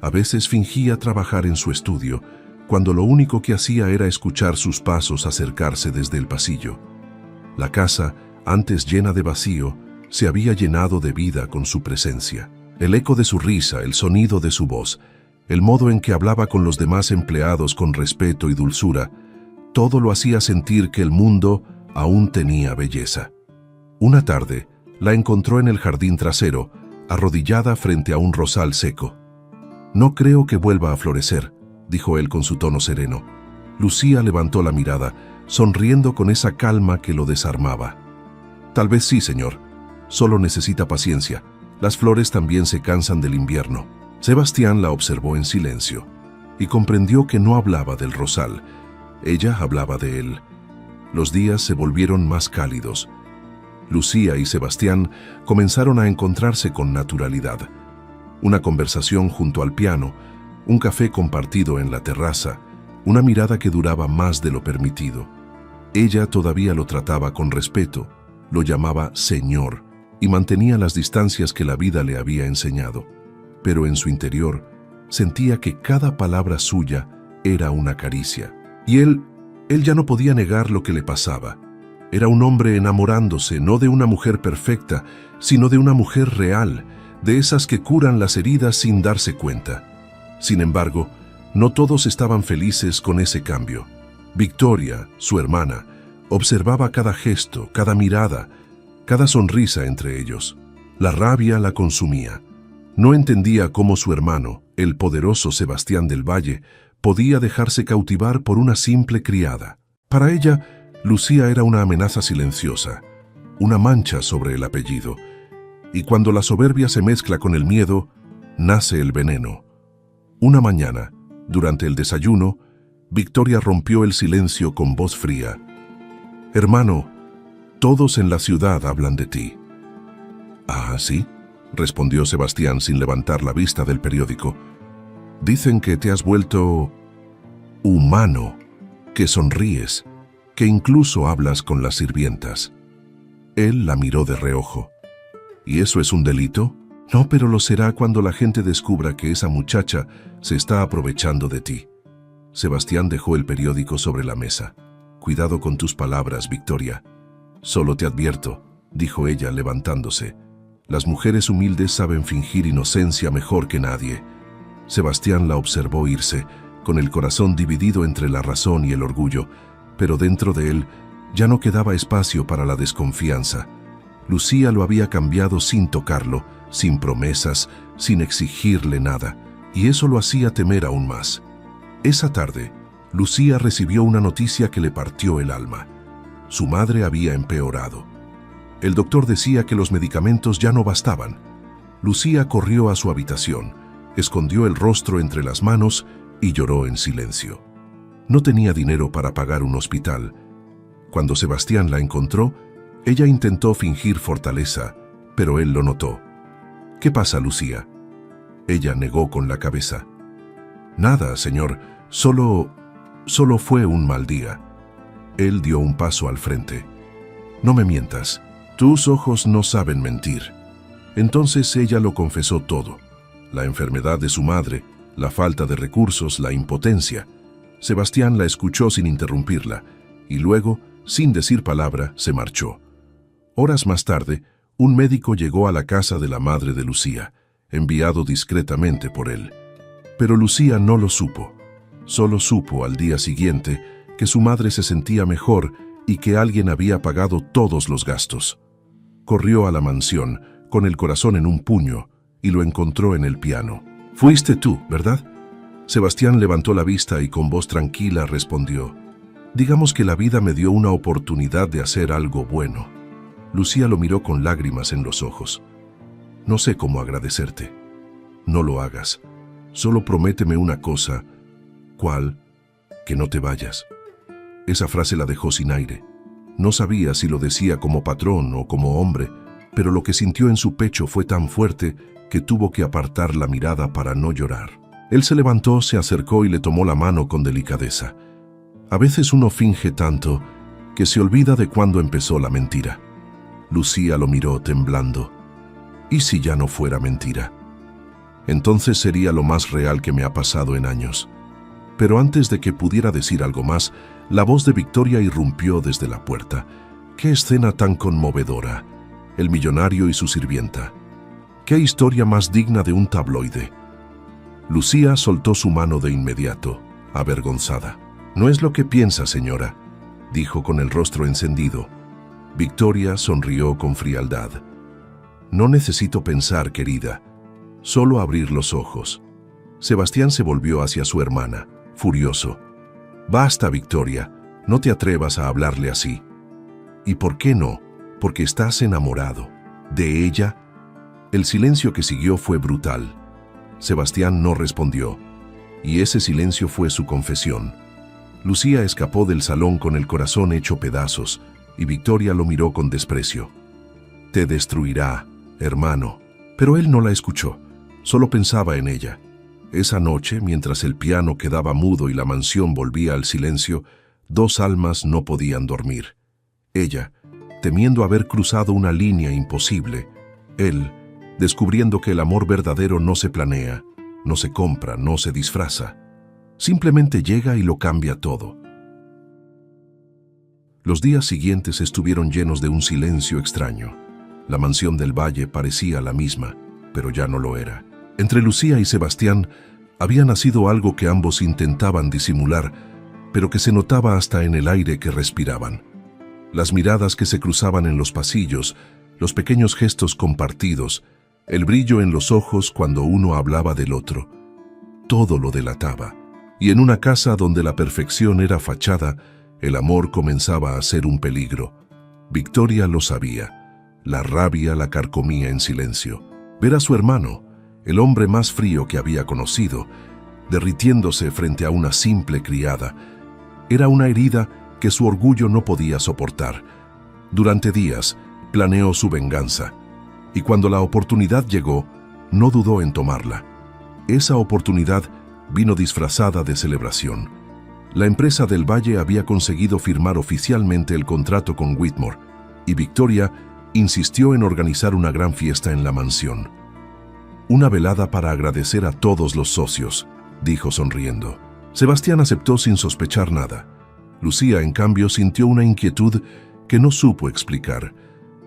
A veces fingía trabajar en su estudio, cuando lo único que hacía era escuchar sus pasos acercarse desde el pasillo. La casa, antes llena de vacío, se había llenado de vida con su presencia. El eco de su risa, el sonido de su voz, el modo en que hablaba con los demás empleados con respeto y dulzura, todo lo hacía sentir que el mundo aún tenía belleza. Una tarde, la encontró en el jardín trasero, arrodillada frente a un rosal seco. «No creo que vuelva a florecer», dijo él con su tono sereno. Lucía levantó la mirada, sonriendo con esa calma que lo desarmaba. «Tal vez sí, señor. Solo necesita paciencia. Las flores también se cansan del invierno». Sebastián la observó en silencio y comprendió que no hablaba del rosal. Ella hablaba de él. Los días se volvieron más cálidos. Lucía y Sebastián comenzaron a encontrarse con naturalidad. Una conversación junto al piano, un café compartido en la terraza, una mirada que duraba más de lo permitido. Ella todavía lo trataba con respeto, lo llamaba señor y mantenía las distancias que la vida le había enseñado. Pero en su interior sentía que cada palabra suya era una caricia. Y él ya no podía negar lo que le pasaba. Era un hombre enamorándose, no de una mujer perfecta, sino de una mujer real, de esas que curan las heridas sin darse cuenta. Sin embargo, no todos estaban felices con ese cambio. Victoria, su hermana, observaba cada gesto, cada mirada, cada sonrisa entre ellos. La rabia la consumía. No entendía cómo su hermano, el poderoso Sebastián del Valle, podía dejarse cautivar por una simple criada. Para ella, Lucía era una amenaza silenciosa, una mancha sobre el apellido. Y cuando la soberbia se mezcla con el miedo, nace el veneno. Una mañana, durante el desayuno, Victoria rompió el silencio con voz fría. «Hermano, todos en la ciudad hablan de ti». «¿Ah, sí?», respondió Sebastián sin levantar la vista del periódico. «Dicen que te has vuelto humano, que sonríes, que incluso hablas con las sirvientas». Él la miró de reojo. «¿Y eso es un delito?». «No, pero lo será cuando la gente descubra que esa muchacha se está aprovechando de ti». Sebastián dejó el periódico sobre la mesa. «Cuidado con tus palabras, Victoria. Solo te advierto», dijo ella levantándose. «Las mujeres humildes saben fingir inocencia mejor que nadie». Sebastián la observó irse, con el corazón dividido entre la razón y el orgullo, pero dentro de él ya no quedaba espacio para la desconfianza. Lucía lo había cambiado sin tocarlo, sin promesas, sin exigirle nada, y eso lo hacía temer aún más. Esa tarde, Lucía recibió una noticia que le partió el alma. Su madre había empeorado. El doctor decía que los medicamentos ya no bastaban. Lucía corrió a su habitación, escondió el rostro entre las manos y lloró en silencio. No tenía dinero para pagar un hospital. Cuando Sebastián la encontró, ella intentó fingir fortaleza, pero él lo notó. «¿Qué pasa, Lucía?». Ella negó con la cabeza. «Nada, señor, solo fue un mal día». Él dio un paso al frente. «No me mientas, tus ojos no saben mentir». Entonces ella lo confesó todo: la enfermedad de su madre, la falta de recursos, la impotencia. Sebastián la escuchó sin interrumpirla, y luego, sin decir palabra, se marchó. Horas más tarde, un médico llegó a la casa de la madre de Lucía, enviado discretamente por él. Pero Lucía no lo supo. Solo supo al día siguiente que su madre se sentía mejor y que alguien había pagado todos los gastos. Corrió a la mansión, con el corazón en un puño, y lo encontró en el piano. «Fuiste tú, ¿verdad?». Sebastián levantó la vista y con voz tranquila respondió: «Digamos que la vida me dio una oportunidad de hacer algo bueno». Lucía lo miró con lágrimas en los ojos. No sé cómo agradecerte. No lo hagas. Solo prométeme una cosa. ¿Cuál? Que no te vayas. Esa frase la dejó sin aire. No sabía si lo decía como patrón o como hombre, pero lo que sintió en su pecho fue tan fuerte que tuvo que apartar la mirada para no llorar. Él se levantó, se acercó y le tomó la mano con delicadeza. A veces uno finge tanto que se olvida de cuándo empezó la mentira. Lucía lo miró temblando. ¿Y si ya no fuera mentira? Entonces sería lo más real que me ha pasado en años. Pero antes de que pudiera decir algo más, la voz de Victoria irrumpió desde la puerta. ¡Qué escena tan conmovedora! El millonario y su sirvienta. ¡Qué historia más digna de un tabloide! Lucía soltó su mano de inmediato, avergonzada. «No es lo que piensa, señora», dijo con el rostro encendido. Victoria sonrió con frialdad. «No necesito pensar, querida. Solo abrir los ojos». Sebastián se volvió hacia su hermana, furioso. «Basta, Victoria, no te atrevas a hablarle así». «¿Y por qué no? Porque estás enamorado. ¿De ella?». El silencio que siguió fue brutal. Sebastián no respondió, y ese silencio fue su confesión. Lucía escapó del salón con el corazón hecho pedazos, y Victoria lo miró con desprecio. «Te destruirá, hermano». Pero él no la escuchó, solo pensaba en ella. Esa noche, mientras el piano quedaba mudo y la mansión volvía al silencio, dos almas no podían dormir. Ella, temiendo haber cruzado una línea imposible. Él, descubriendo que el amor verdadero no se planea, no se compra, no se disfraza. Simplemente llega y lo cambia todo. Los días siguientes estuvieron llenos de un silencio extraño. La mansión del Valle parecía la misma, pero ya no lo era. Entre Lucía y Sebastián había nacido algo que ambos intentaban disimular, pero que se notaba hasta en el aire que respiraban. Las miradas que se cruzaban en los pasillos, los pequeños gestos compartidos, el brillo en los ojos cuando uno hablaba del otro. Todo lo delataba. Y en una casa donde la perfección era fachada, el amor comenzaba a ser un peligro. Victoria lo sabía. La rabia la carcomía en silencio. Ver a su hermano, el hombre más frío que había conocido, derritiéndose frente a una simple criada, era una herida que su orgullo no podía soportar. Durante días, planeó su venganza, y cuando la oportunidad llegó, no dudó en tomarla. Esa oportunidad vino disfrazada de celebración. La empresa del Valle había conseguido firmar oficialmente el contrato con Whitmore, y Victoria insistió en organizar una gran fiesta en la mansión. «Una velada para agradecer a todos los socios», dijo sonriendo. Sebastián aceptó sin sospechar nada. Lucía, en cambio, sintió una inquietud que no supo explicar.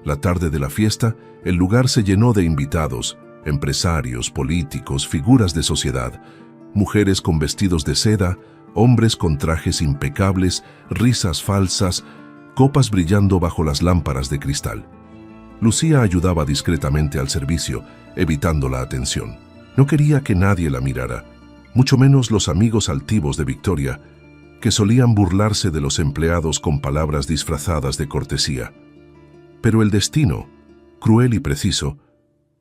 La tarde de la fiesta, el lugar se llenó de invitados, empresarios, políticos, figuras de sociedad, mujeres con vestidos de seda, hombres con trajes impecables, risas falsas, copas brillando bajo las lámparas de cristal. Lucía ayudaba discretamente al servicio, evitando la atención. No quería que nadie la mirara, mucho menos los amigos altivos de Victoria, que solían burlarse de los empleados con palabras disfrazadas de cortesía. Pero el destino, cruel y preciso,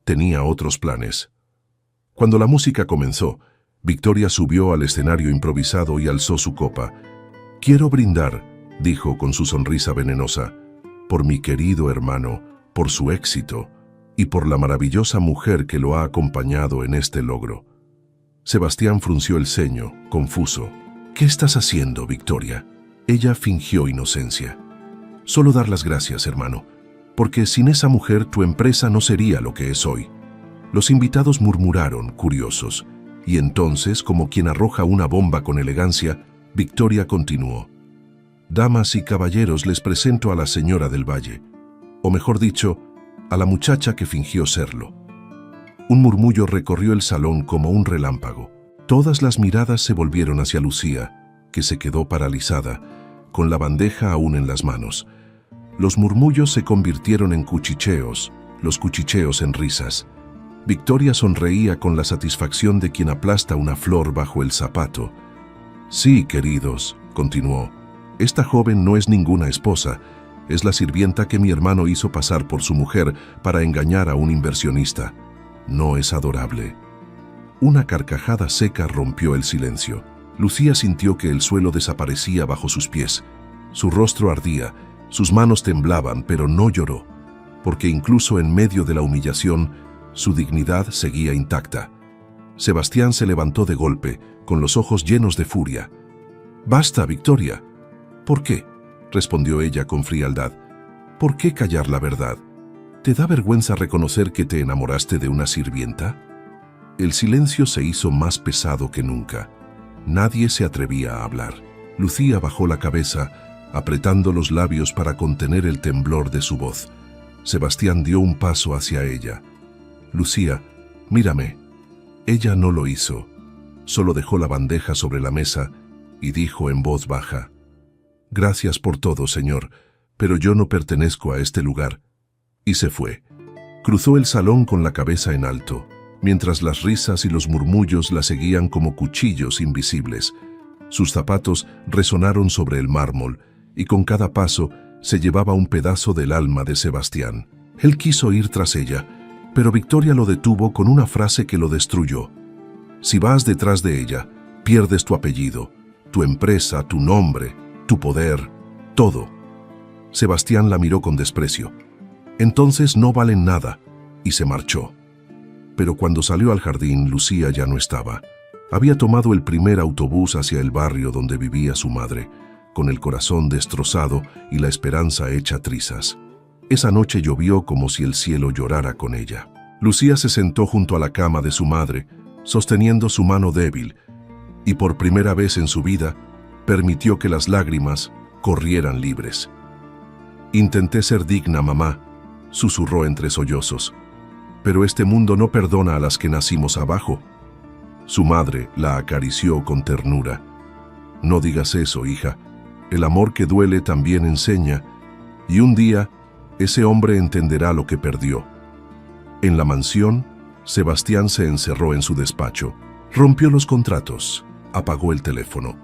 tenía otros planes. Cuando la música comenzó, Victoria subió al escenario improvisado y alzó su copa. «Quiero brindar», dijo con su sonrisa venenosa, «por mi querido hermano, por su éxito y por la maravillosa mujer que lo ha acompañado en este logro». Sebastián frunció el ceño, confuso. «¿Qué estás haciendo, Victoria?». Ella fingió inocencia. «Solo dar las gracias, hermano, porque sin esa mujer tu empresa no sería lo que es hoy». Los invitados murmuraron, curiosos, y entonces, como quien arroja una bomba con elegancia, Victoria continuó. «Damas y caballeros, les presento a la señora del Valle, o mejor dicho, a la muchacha que fingió serlo». Un murmullo recorrió el salón como un relámpago. Todas las miradas se volvieron hacia Lucía, que se quedó paralizada, con la bandeja aún en las manos. Los murmullos se convirtieron en cuchicheos, los cuchicheos en risas. Victoria sonreía con la satisfacción de quien aplasta una flor bajo el zapato. «Sí, queridos», continuó, «esta joven no es ninguna esposa, es la sirvienta que mi hermano hizo pasar por su mujer para engañar a un inversionista. no es adorable. Una carcajada seca rompió el silencio. Lucía sintió que el suelo desaparecía bajo sus pies. Su rostro ardía, sus manos temblaban, pero no lloró, porque incluso en medio de la humillación, su dignidad seguía intacta. Sebastián se levantó de golpe, con los ojos llenos de furia. «Basta, Victoria». «¿Por qué?», respondió ella con frialdad. «¿Por qué callar la verdad? ¿Te da vergüenza reconocer que te enamoraste de una sirvienta?». El silencio se hizo más pesado que nunca. Nadie se atrevía a hablar. Lucía bajó la cabeza, apretando los labios para contener el temblor de su voz. Sebastián dio un paso hacia ella. «Lucía, mírame». Ella no lo hizo. Solo dejó la bandeja sobre la mesa y dijo en voz baja: «Gracias por todo, señor, pero yo no pertenezco a este lugar». Y se fue. Cruzó el salón con la cabeza en alto, mientras las risas y los murmullos la seguían como cuchillos invisibles. Sus zapatos resonaron sobre el mármol, y con cada paso se llevaba un pedazo del alma de Sebastián. Él quiso ir tras ella, pero Victoria lo detuvo con una frase que lo destruyó. «Si vas detrás de ella, pierdes tu apellido, tu empresa, tu nombre, tu poder, todo». Sebastián la miró con desprecio. «Entonces no valen nada», y se marchó. Pero cuando salió al jardín, Lucía ya no estaba. Había tomado el primer autobús hacia el barrio donde vivía su madre, con el corazón destrozado y la esperanza hecha trizas. Esa noche llovió como si el cielo llorara con ella. Lucía se sentó junto a la cama de su madre, sosteniendo su mano débil, y por primera vez en su vida permitió que las lágrimas corrieran libres. «Intenté ser digna, mamá», susurró entre sollozos, «pero este mundo no perdona a las que nacimos abajo». Su madre la acarició con ternura. «No digas eso, hija. El amor que duele también enseña, y un día ese hombre entenderá lo que perdió». En la mansión, Sebastián se encerró en su despacho, rompió los contratos, apagó el teléfono,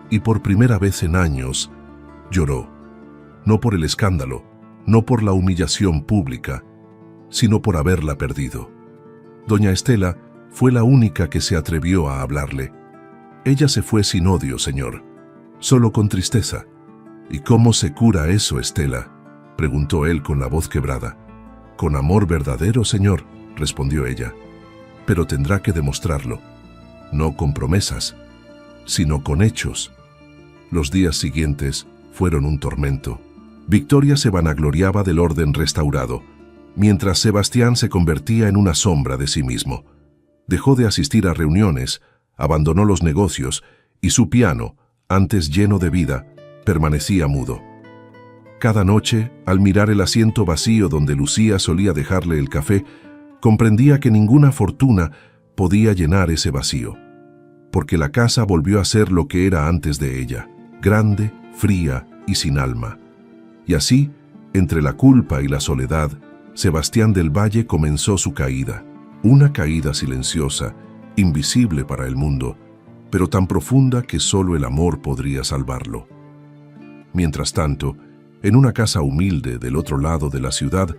y por primera vez en años lloró. No por el escándalo, no por la humillación pública, sino por haberla perdido. Doña Estela fue la única que se atrevió a hablarle. «Ella se fue sin odio, señor, solo con tristeza». «¿Y cómo se cura eso, Estela?», preguntó él con la voz quebrada. «Con amor verdadero, señor», respondió ella. «Pero tendrá que demostrarlo, no con promesas, sino con hechos». Los días siguientes fueron un tormento. Victoria se vanagloriaba del orden restaurado, mientras Sebastián se convertía en una sombra de sí mismo. Dejó de asistir a reuniones, abandonó los negocios, y su piano, antes lleno de vida, permanecía mudo. Cada noche, al mirar el asiento vacío donde Lucía solía dejarle el café, comprendía que ninguna fortuna podía llenar ese vacío, porque la casa volvió a ser lo que era antes de ella, grande, fría y sin alma. Y así, entre la culpa y la soledad, Sebastián del Valle comenzó su caída, una caída silenciosa, invisible para el mundo, pero tan profunda que solo el amor podría salvarlo. Mientras tanto, en una casa humilde del otro lado de la ciudad,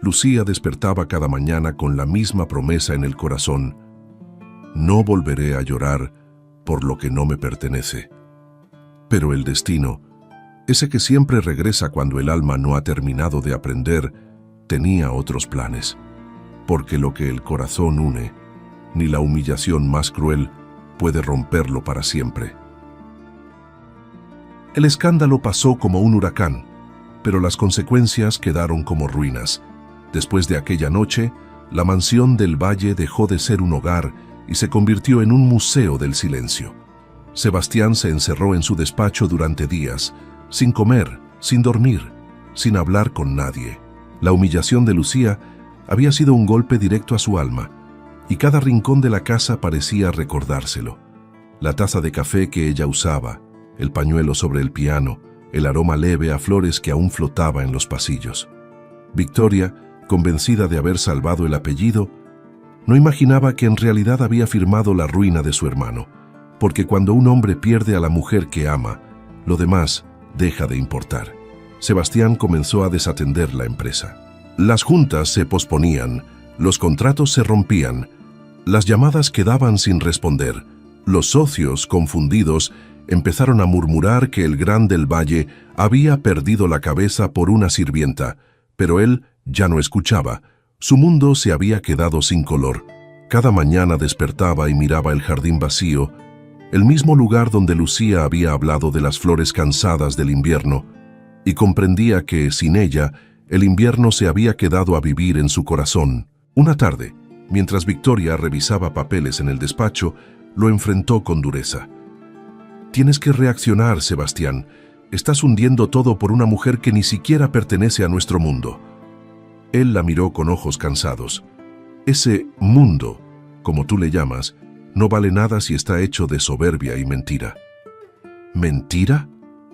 Lucía despertaba cada mañana con la misma promesa en el corazón: «No volveré a llorar por lo que no me pertenece». Pero el destino, ese que siempre regresa cuando el alma no ha terminado de aprender, tenía otros planes, porque lo que el corazón une, ni la humillación más cruel puede romperlo para siempre. El escándalo pasó como un huracán, pero las consecuencias quedaron como ruinas. Después de aquella noche, la mansión del Valle dejó de ser un hogar y se convirtió en un museo del silencio. Sebastián se encerró en su despacho durante días, sin comer, sin dormir, sin hablar con nadie. La humillación de Lucía había sido un golpe directo a su alma, y cada rincón de la casa parecía recordárselo. La taza de café que ella usaba, el pañuelo sobre el piano, el aroma leve a flores que aún flotaba en los pasillos. Victoria, convencida de haber salvado el apellido, no imaginaba que en realidad había firmado la ruina de su hermano, porque cuando un hombre pierde a la mujer que ama, lo demás deja de importar. Sebastián comenzó a desatender la empresa. Las juntas se posponían, Los contratos se rompían. Las llamadas quedaban sin responder. Los socios, confundidos, empezaron a murmurar que el Gran del Valle había perdido la cabeza por una sirvienta, pero él ya no escuchaba. Su mundo se había quedado sin color. Cada mañana despertaba y miraba el jardín vacío, el mismo lugar donde Lucía había hablado de las flores cansadas del invierno, y comprendía que, sin ella, el invierno se había quedado a vivir en su corazón. Una tarde, mientras Victoria revisaba papeles en el despacho, lo enfrentó con dureza. «Tienes que reaccionar, Sebastián. Estás hundiendo todo por una mujer que ni siquiera pertenece a nuestro mundo». Él la miró con ojos cansados. «Ese mundo, como tú le llamas, no vale nada si está hecho de soberbia y mentira». «¿Mentira?»,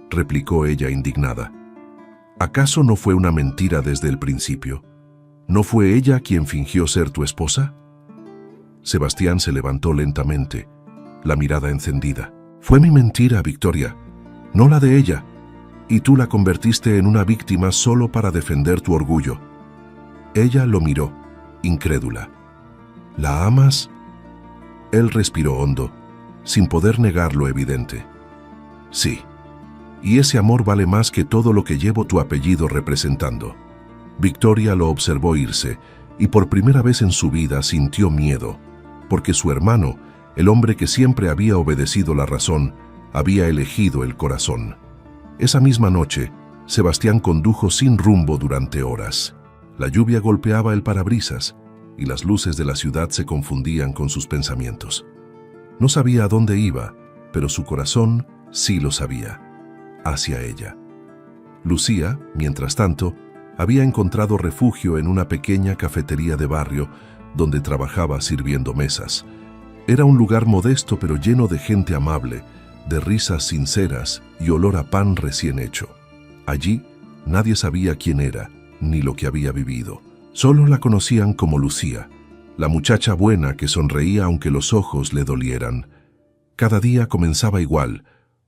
replicó ella indignada. «¿Acaso no fue una mentira desde el principio? ¿No fue ella quien fingió ser tu esposa?». Sebastián se levantó lentamente, la mirada encendida. «Fue mi mentira, Victoria, no la de ella, y tú la convertiste en una víctima solo para defender tu orgullo». Ella lo miró, incrédula. «¿La amas?». Él respiró hondo, sin poder negar lo evidente. «Sí, y ese amor vale más que todo lo que llevo tu apellido representando». Victoria lo observó irse, y por primera vez en su vida sintió miedo, porque su hermano, el hombre que siempre había obedecido la razón, había elegido el corazón. Esa misma noche, Sebastián condujo sin rumbo durante horas. La lluvia golpeaba el parabrisas, y las luces de la ciudad se confundían con sus pensamientos. No sabía a dónde iba, pero su corazón sí lo sabía, hacia ella. Lucía, mientras tanto, había encontrado refugio en una pequeña cafetería de barrio donde trabajaba sirviendo mesas. Era un lugar modesto pero lleno de gente amable, de risas sinceras y olor a pan recién hecho. Allí nadie sabía quién era ni lo que había vivido. Solo la conocían como Lucía, la muchacha buena que sonreía aunque los ojos le dolieran. Cada día comenzaba igual: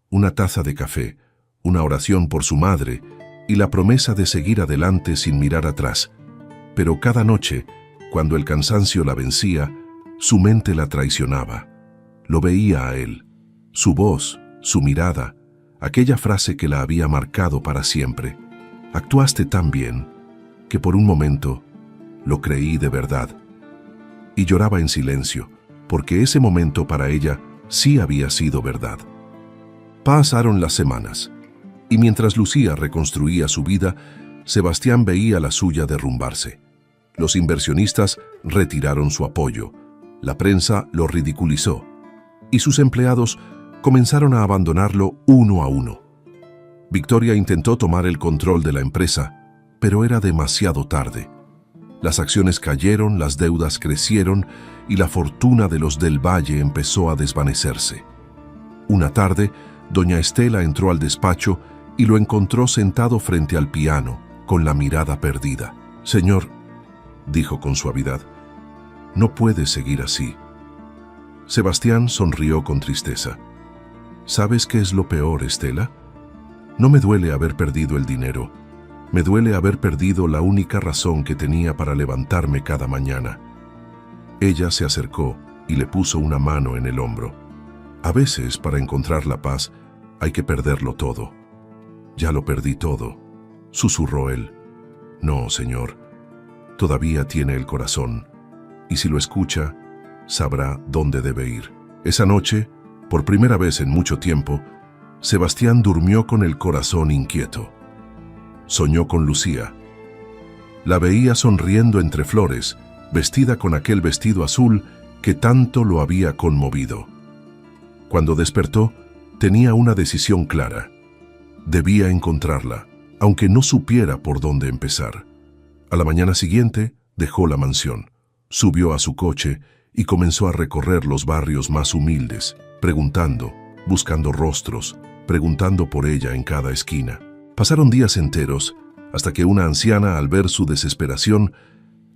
una taza de café, una oración por su madre y la promesa de seguir adelante sin mirar atrás. Pero cada noche, cuando el cansancio la vencía, su mente la traicionaba. Lo veía a él, su voz, su mirada, aquella frase que la había marcado para siempre. «Actuaste tan bien que por un momento lo creí de verdad». Y lloraba en silencio, porque ese momento para ella sí había sido verdad. Pasaron las semanas, y mientras Lucía reconstruía su vida, Sebastián veía la suya derrumbarse. Los inversionistas retiraron su apoyo, la prensa lo ridiculizó, y sus empleados comenzaron a abandonarlo uno a uno. Victoria intentó tomar el control de la empresa, pero era demasiado tarde. Las acciones cayeron, las deudas crecieron y la fortuna de los del Valle empezó a desvanecerse. Una tarde, doña Estela entró al despacho y lo encontró sentado frente al piano, con la mirada perdida. «Señor», dijo con suavidad, «no puede seguir así». Sebastián sonrió con tristeza. «¿Sabes qué es lo peor, Estela? No me duele haber perdido el dinero. Me duele haber perdido la única razón que tenía para levantarme cada mañana». Ella se acercó y le puso una mano en el hombro. «A veces, para encontrar la paz, hay que perderlo todo». «Ya lo perdí todo», susurró él. «No, señor, todavía tiene el corazón, y si lo escucha, sabrá dónde debe ir». Esa noche, por primera vez en mucho tiempo, Sebastián durmió con el corazón inquieto. Soñó con Lucía. La veía sonriendo entre flores, vestida con aquel vestido azul que tanto lo había conmovido. Cuando despertó, tenía una decisión clara. Debía encontrarla, aunque no supiera por dónde empezar. A la mañana siguiente, dejó la mansión, subió a su coche y comenzó a recorrer los barrios más humildes, preguntando, buscando rostros, preguntando por ella en cada esquina. Pasaron días enteros, hasta que una anciana, al ver su desesperación,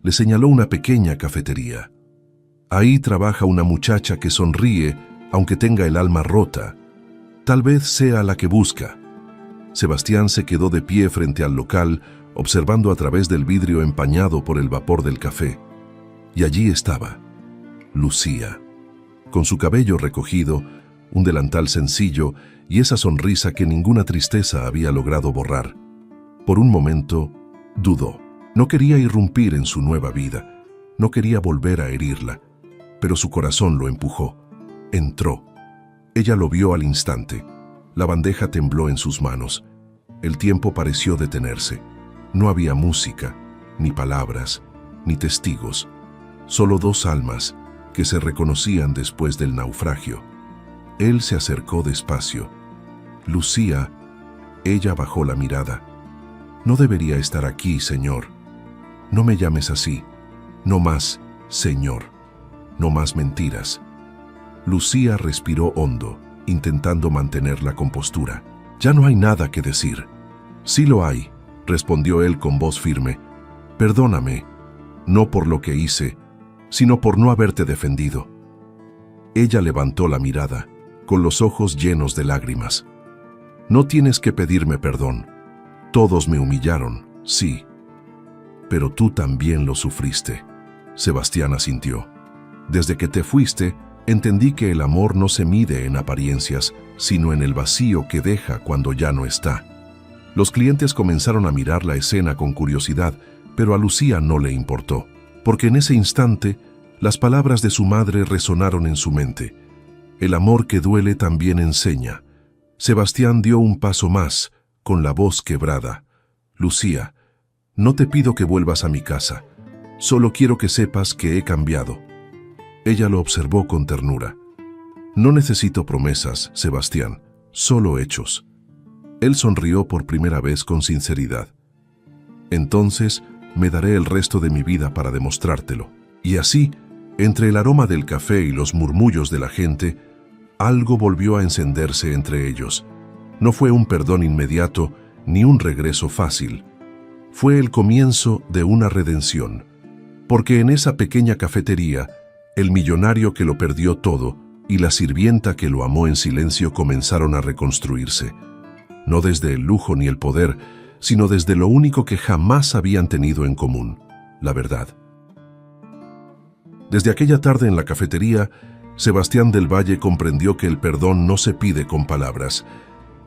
le señaló una pequeña cafetería. «Ahí trabaja una muchacha que sonríe, aunque tenga el alma rota. Tal vez sea la que busca». Sebastián se quedó de pie frente al local, observando a través del vidrio empañado por el vapor del café. Y allí estaba, Lucía, con su cabello recogido, un delantal sencillo y esa sonrisa que ninguna tristeza había logrado borrar. Por un momento, dudó. No quería irrumpir en su nueva vida, no quería volver a herirla, pero su corazón lo empujó. Entró. Ella lo vio al instante. La bandeja tembló en sus manos. El tiempo pareció detenerse. No había música, ni palabras, ni testigos. Solo dos almas que se reconocían después del naufragio. Él se acercó despacio. Lucía, ella bajó la mirada. No debería estar aquí, señor. No me llames así. No más, señor. No más mentiras. Lucía respiró hondo, intentando mantener la compostura. Ya no hay nada que decir. Sí lo hay, respondió él con voz firme. Perdóname, no por lo que hice, sino por no haberte defendido. Ella levantó la mirada, con los ojos llenos de lágrimas. No tienes que pedirme perdón. Todos me humillaron, sí. Pero tú también lo sufriste. Sebastián asintió. Desde que te fuiste, entendí que el amor no se mide en apariencias, sino en el vacío que deja cuando ya no está. Los clientes comenzaron a mirar la escena con curiosidad, pero a Lucía no le importó, porque en ese instante, las palabras de su madre resonaron en su mente. El amor que duele también enseña. Sebastián dio un paso más, con la voz quebrada. Lucía, no te pido que vuelvas a mi casa. Solo quiero que sepas que he cambiado. Ella lo observó con ternura. No necesito promesas, Sebastián, solo hechos. Él sonrió por primera vez con sinceridad. Entonces, me daré el resto de mi vida para demostrártelo. Y así, entre el aroma del café y los murmullos de la gente, algo volvió a encenderse entre ellos. No fue un perdón inmediato ni un regreso fácil. Fue el comienzo de una redención. Porque en esa pequeña cafetería, el millonario que lo perdió todo y la sirvienta que lo amó en silencio comenzaron a reconstruirse. No desde el lujo ni el poder, sino desde lo único que jamás habían tenido en común, la verdad. Desde aquella tarde en la cafetería, Sebastián del Valle comprendió que el perdón no se pide con palabras,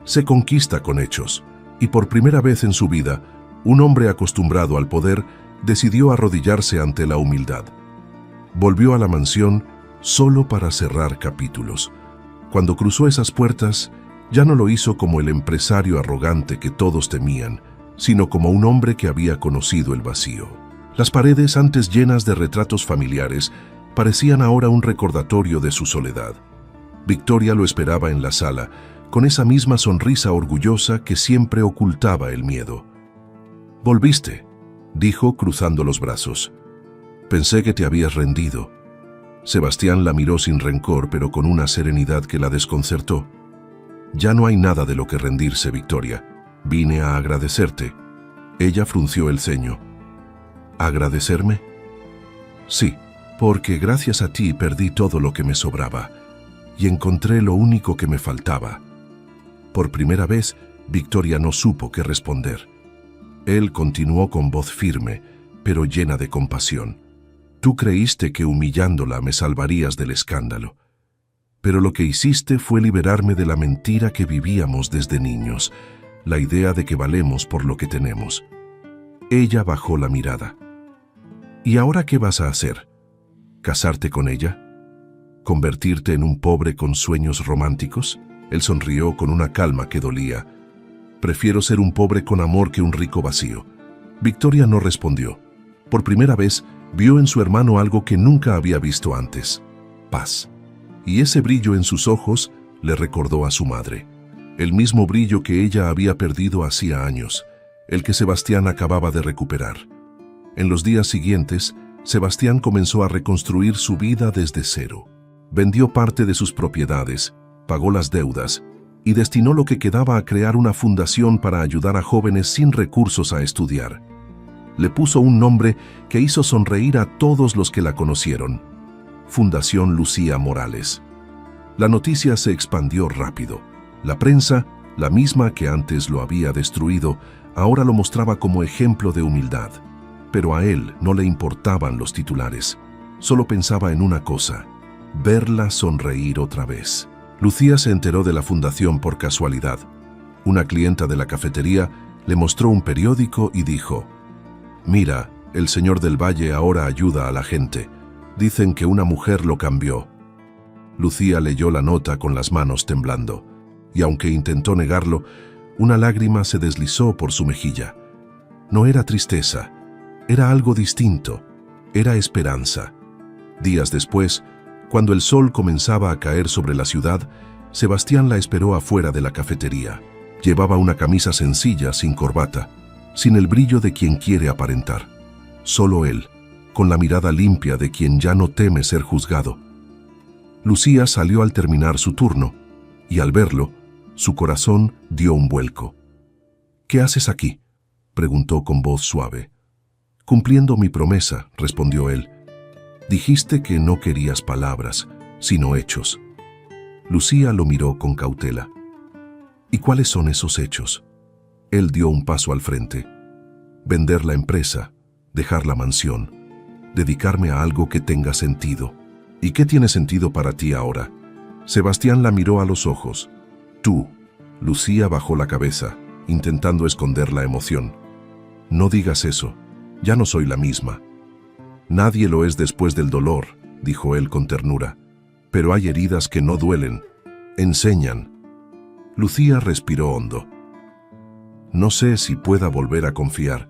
se conquista con hechos, y por primera vez en su vida, un hombre acostumbrado al poder decidió arrodillarse ante la humildad. Volvió a la mansión solo para cerrar capítulos. Cuando cruzó esas puertas, ya no lo hizo como el empresario arrogante que todos temían, sino como un hombre que había conocido el vacío. Las paredes, antes llenas de retratos familiares, parecían ahora un recordatorio de su soledad. Victoria lo esperaba en la sala, con esa misma sonrisa orgullosa que siempre ocultaba el miedo. «Volviste», dijo cruzando los brazos. «Pensé que te habías rendido». Sebastián la miró sin rencor, pero con una serenidad que la desconcertó. «Ya no hay nada de lo que rendirse, Victoria. Vine a agradecerte». Ella frunció el ceño. ¿Agradecerme? Sí, porque gracias a ti perdí todo lo que me sobraba y encontré lo único que me faltaba. Por primera vez, Victoria no supo qué responder. Él continuó con voz firme, pero llena de compasión. Tú creíste que humillándola me salvarías del escándalo. Pero lo que hiciste fue liberarme de la mentira que vivíamos desde niños, la idea de que valemos por lo que tenemos. Ella bajó la mirada. ¿Y ahora qué vas a hacer? ¿Casarte con ella? ¿Convertirte en un pobre con sueños románticos? Él sonrió con una calma que dolía. Prefiero ser un pobre con amor que un rico vacío. Victoria no respondió. Por primera vez, vio en su hermano algo que nunca había visto antes: paz. Y ese brillo en sus ojos le recordó a su madre. El mismo brillo que ella había perdido hacía años, el que Sebastián acababa de recuperar. En los días siguientes, Sebastián comenzó a reconstruir su vida desde cero. Vendió parte de sus propiedades, pagó las deudas y destinó lo que quedaba a crear una fundación para ayudar a jóvenes sin recursos a estudiar. Le puso un nombre que hizo sonreír a todos los que la conocieron: Fundación Lucía Morales. La noticia se expandió rápido. La prensa, la misma que antes lo había destruido, ahora lo mostraba como ejemplo de humildad. Pero a él no le importaban los titulares. solo pensaba en una cosa: verla sonreír otra vez. Lucía se enteró de la fundación por casualidad. Una clienta de la cafetería le mostró un periódico y dijo: «Mira, el señor del Valle ahora ayuda a la gente. Dicen que una mujer lo cambió». Lucía leyó la nota con las manos temblando, y aunque intentó negarlo, una lágrima se deslizó por su mejilla. No era tristeza, era algo distinto, era esperanza. Días después, cuando el sol comenzaba a caer sobre la ciudad, Sebastián la esperó afuera de la cafetería. Llevaba una camisa sencilla, sin corbata, sin el brillo de quien quiere aparentar. Solo él, con la mirada limpia de quien ya no teme ser juzgado. Lucía salió al terminar su turno, y al verlo, su corazón dio un vuelco. «¿Qué haces aquí?», preguntó con voz suave. «Cumpliendo mi promesa», respondió él. «Dijiste que no querías palabras, sino hechos». Lucía lo miró con cautela. «¿Y cuáles son esos hechos?». Él dio un paso al frente. «Vender la empresa, dejar la mansión, dedicarme a algo que tenga sentido». «¿Y qué tiene sentido para ti ahora?». Sebastián la miró a los ojos. «Tú». Lucía bajó la cabeza, intentando esconder la emoción. «No digas eso, ya no soy la misma». «Nadie lo es después del dolor», dijo él con ternura. «Pero hay heridas que no duelen, enseñan». Lucía respiró hondo. «No sé si pueda volver a confiar».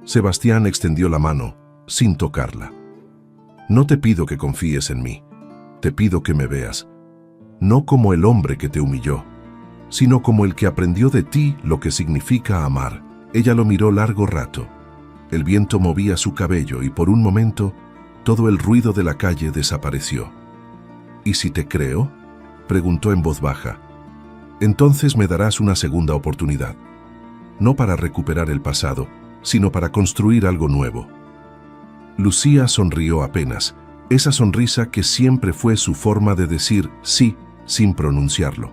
Sebastián extendió la mano, sin tocarla. «No te pido que confíes en mí, te pido que me veas, no como el hombre que te humilló, sino como el que aprendió de ti lo que significa amar». Ella lo miró largo rato. El viento movía su cabello y por un momento todo el ruido de la calle desapareció. «¿Y si te creo?», preguntó en voz baja. «Entonces me darás una segunda oportunidad, no para recuperar el pasado, sino para construir algo nuevo». Lucía sonrió apenas, esa sonrisa que siempre fue su forma de decir sí sin pronunciarlo.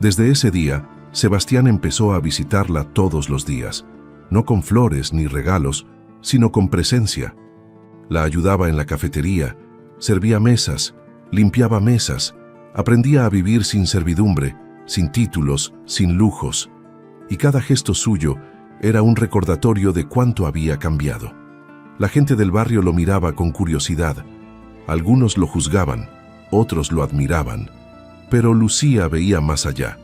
Desde ese día, Sebastián empezó a visitarla todos los días, no con flores ni regalos, sino con presencia. La ayudaba en la cafetería, servía mesas, limpiaba mesas, aprendía a vivir sin servidumbre, sin títulos, sin lujos, y cada gesto suyo era un recordatorio de cuánto había cambiado. La gente del barrio lo miraba con curiosidad. Algunos lo juzgaban, otros lo admiraban, pero Lucía veía más allá.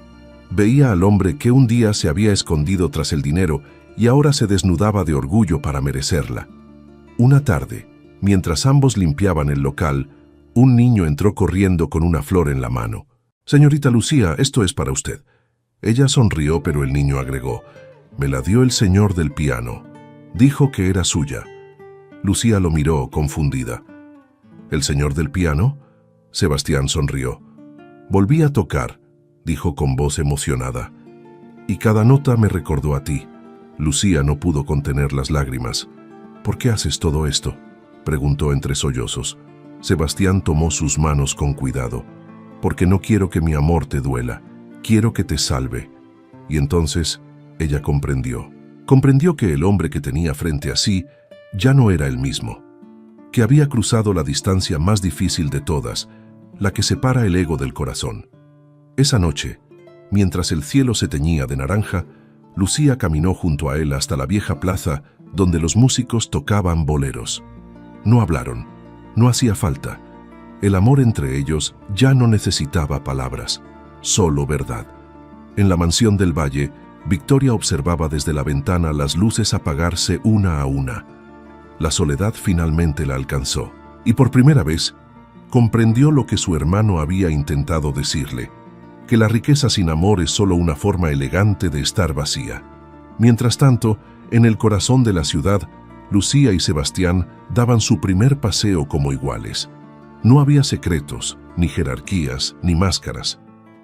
Veía al hombre que un día se había escondido tras el dinero y ahora se desnudaba de orgullo para merecerla. Una tarde, mientras ambos limpiaban el local, un niño entró corriendo con una flor en la mano. «Señorita Lucía, esto es para usted». Ella sonrió, pero el niño agregó: «Me la dio el señor del piano. Dijo que era suya». Lucía lo miró, confundida. «¿El señor del piano?». Sebastián sonrió. «Volví a tocar», dijo con voz emocionada. «Y cada nota me recordó a ti». Lucía no pudo contener las lágrimas. «¿Por qué haces todo esto?», preguntó entre sollozos. Sebastián tomó sus manos con cuidado. «Porque no quiero que mi amor te duela. Quiero que te salve». Y entonces ella comprendió. Comprendió que el hombre que tenía frente a sí ya no era el mismo. Que había cruzado la distancia más difícil de todas, la que separa el ego del corazón. Esa noche, mientras el cielo se teñía de naranja, Lucía caminó junto a él hasta la vieja plaza donde los músicos tocaban boleros. No hablaron, no hacía falta. El amor entre ellos ya no necesitaba palabras, solo verdad. En la mansión del Valle, Victoria observaba desde la ventana las luces apagarse una a una. La soledad finalmente la alcanzó, y por primera vez comprendió lo que su hermano había intentado decirle, que la riqueza sin amor es solo una forma elegante de estar vacía. Mientras tanto, en el corazón de la ciudad, Lucía y Sebastián daban su primer paseo como iguales. No había secretos, ni jerarquías, ni máscaras.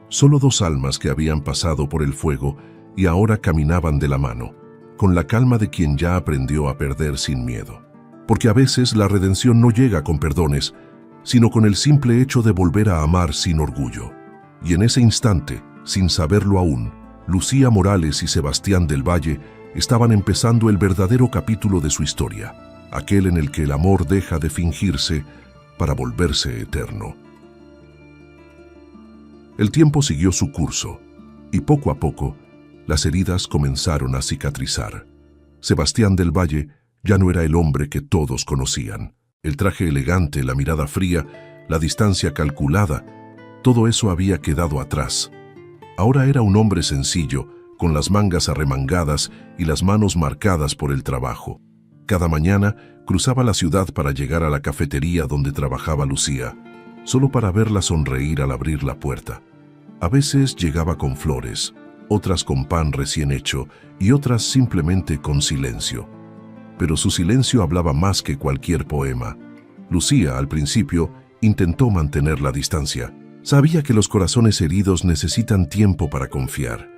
Solo dos almas que habían pasado por el fuego y ahora caminaban de la mano, con la calma de quien ya aprendió a perder sin miedo. Porque a veces la redención no llega con perdones, sino con el simple hecho de volver a amar sin orgullo. Y en ese instante, sin saberlo aún, Lucía Morales y Sebastián del Valle estaban empezando el verdadero capítulo de su historia, aquel en el que el amor deja de fingirse para volverse eterno. El tiempo siguió su curso, y poco a poco, las heridas comenzaron a cicatrizar. Sebastián del Valle ya no era el hombre que todos conocían. El traje elegante, la mirada fría, la distancia calculada, todo eso había quedado atrás. Ahora era un hombre sencillo, con las mangas arremangadas y las manos marcadas por el trabajo. Cada mañana cruzaba la ciudad para llegar a la cafetería donde trabajaba Lucía, solo para verla sonreír al abrir la puerta. A veces llegaba con flores, otras con pan recién hecho y otras simplemente con silencio. Pero su silencio hablaba más que cualquier poema. Lucía, al principio, intentó mantener la distancia. Sabía que los corazones heridos necesitan tiempo para confiar.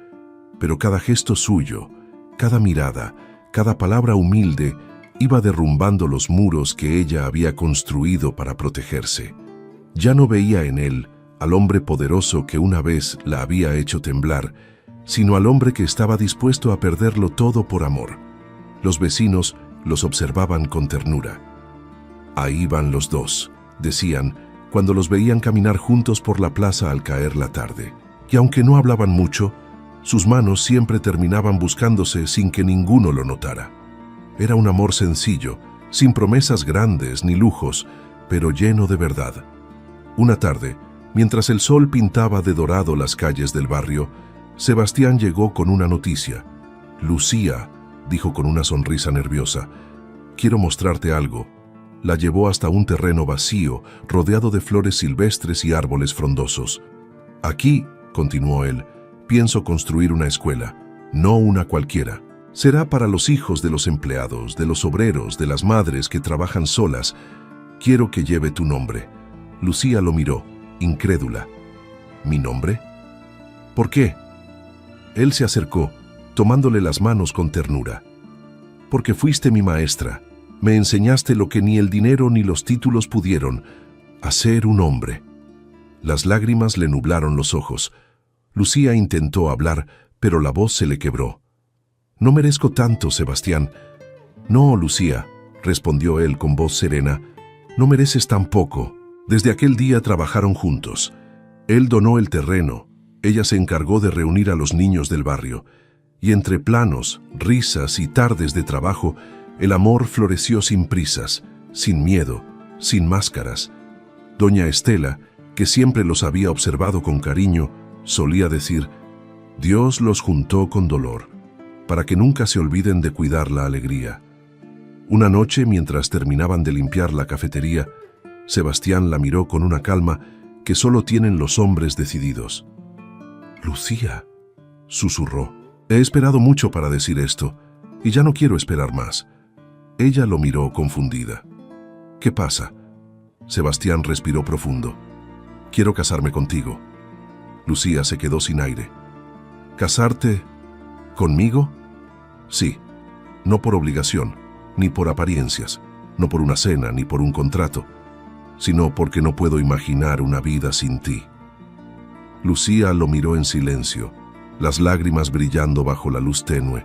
Pero cada gesto suyo, cada mirada, cada palabra humilde, iba derrumbando los muros que ella había construido para protegerse. Ya no veía en él al hombre poderoso que una vez la había hecho temblar, sino al hombre que estaba dispuesto a perderlo todo por amor. Los vecinos los observaban con ternura. «Ahí van los dos», decían, cuando los veían caminar juntos por la plaza al caer la tarde. Y aunque no hablaban mucho, sus manos siempre terminaban buscándose sin que ninguno lo notara. Era un amor sencillo, sin promesas grandes ni lujos, pero lleno de verdad. Una tarde, mientras el sol pintaba de dorado las calles del barrio, Sebastián llegó con una noticia. «Lucía», dijo con una sonrisa nerviosa, «quiero mostrarte algo». La llevó hasta un terreno vacío, rodeado de flores silvestres y árboles frondosos. «Aquí», continuó él, «pienso construir una escuela, no una cualquiera. Será para los hijos de los empleados, de los obreros, de las madres que trabajan solas. Quiero que lleve tu nombre». Lucía lo miró, incrédula. «¿Mi nombre? ¿Por qué?». Él se acercó, tomándole las manos con ternura. «Porque fuiste mi maestra. Me enseñaste lo que ni el dinero ni los títulos pudieron, a ser un hombre». Las lágrimas le nublaron los ojos. Lucía intentó hablar, pero la voz se le quebró. «No merezco tanto, Sebastián». «No, Lucía», respondió él con voz serena, «no mereces tan poco». Desde aquel día trabajaron juntos. Él donó el terreno, ella se encargó de reunir a los niños del barrio, y entre planos, risas y tardes de trabajo, el amor floreció sin prisas, sin miedo, sin máscaras. Doña Estela, que siempre los había observado con cariño, solía decir: «Dios los juntó con dolor, para que nunca se olviden de cuidar la alegría». Una noche, mientras terminaban de limpiar la cafetería, Sebastián la miró con una calma que solo tienen los hombres decididos. «Lucía», susurró, «he esperado mucho para decir esto, y ya no quiero esperar más». Ella lo miró confundida. «¿Qué pasa?». Sebastián respiró profundo. «Quiero casarme contigo». Lucía se quedó sin aire. «¿Casarte conmigo?». «Sí, no por obligación, ni por apariencias, no por una cena, ni por un contrato, sino porque no puedo imaginar una vida sin ti». Lucía lo miró en silencio, las lágrimas brillando bajo la luz tenue.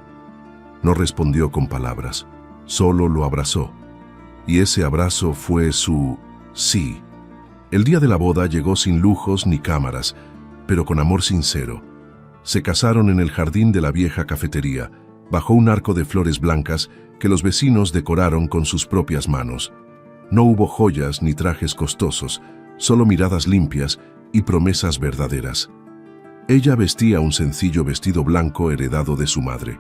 No respondió con palabras, solo lo abrazó. Y ese abrazo fue su sí. El día de la boda llegó sin lujos ni cámaras, pero con amor sincero. Se casaron en el jardín de la vieja cafetería, bajo un arco de flores blancas que los vecinos decoraron con sus propias manos. No hubo joyas ni trajes costosos, solo miradas limpias y promesas verdaderas. Ella vestía un sencillo vestido blanco heredado de su madre.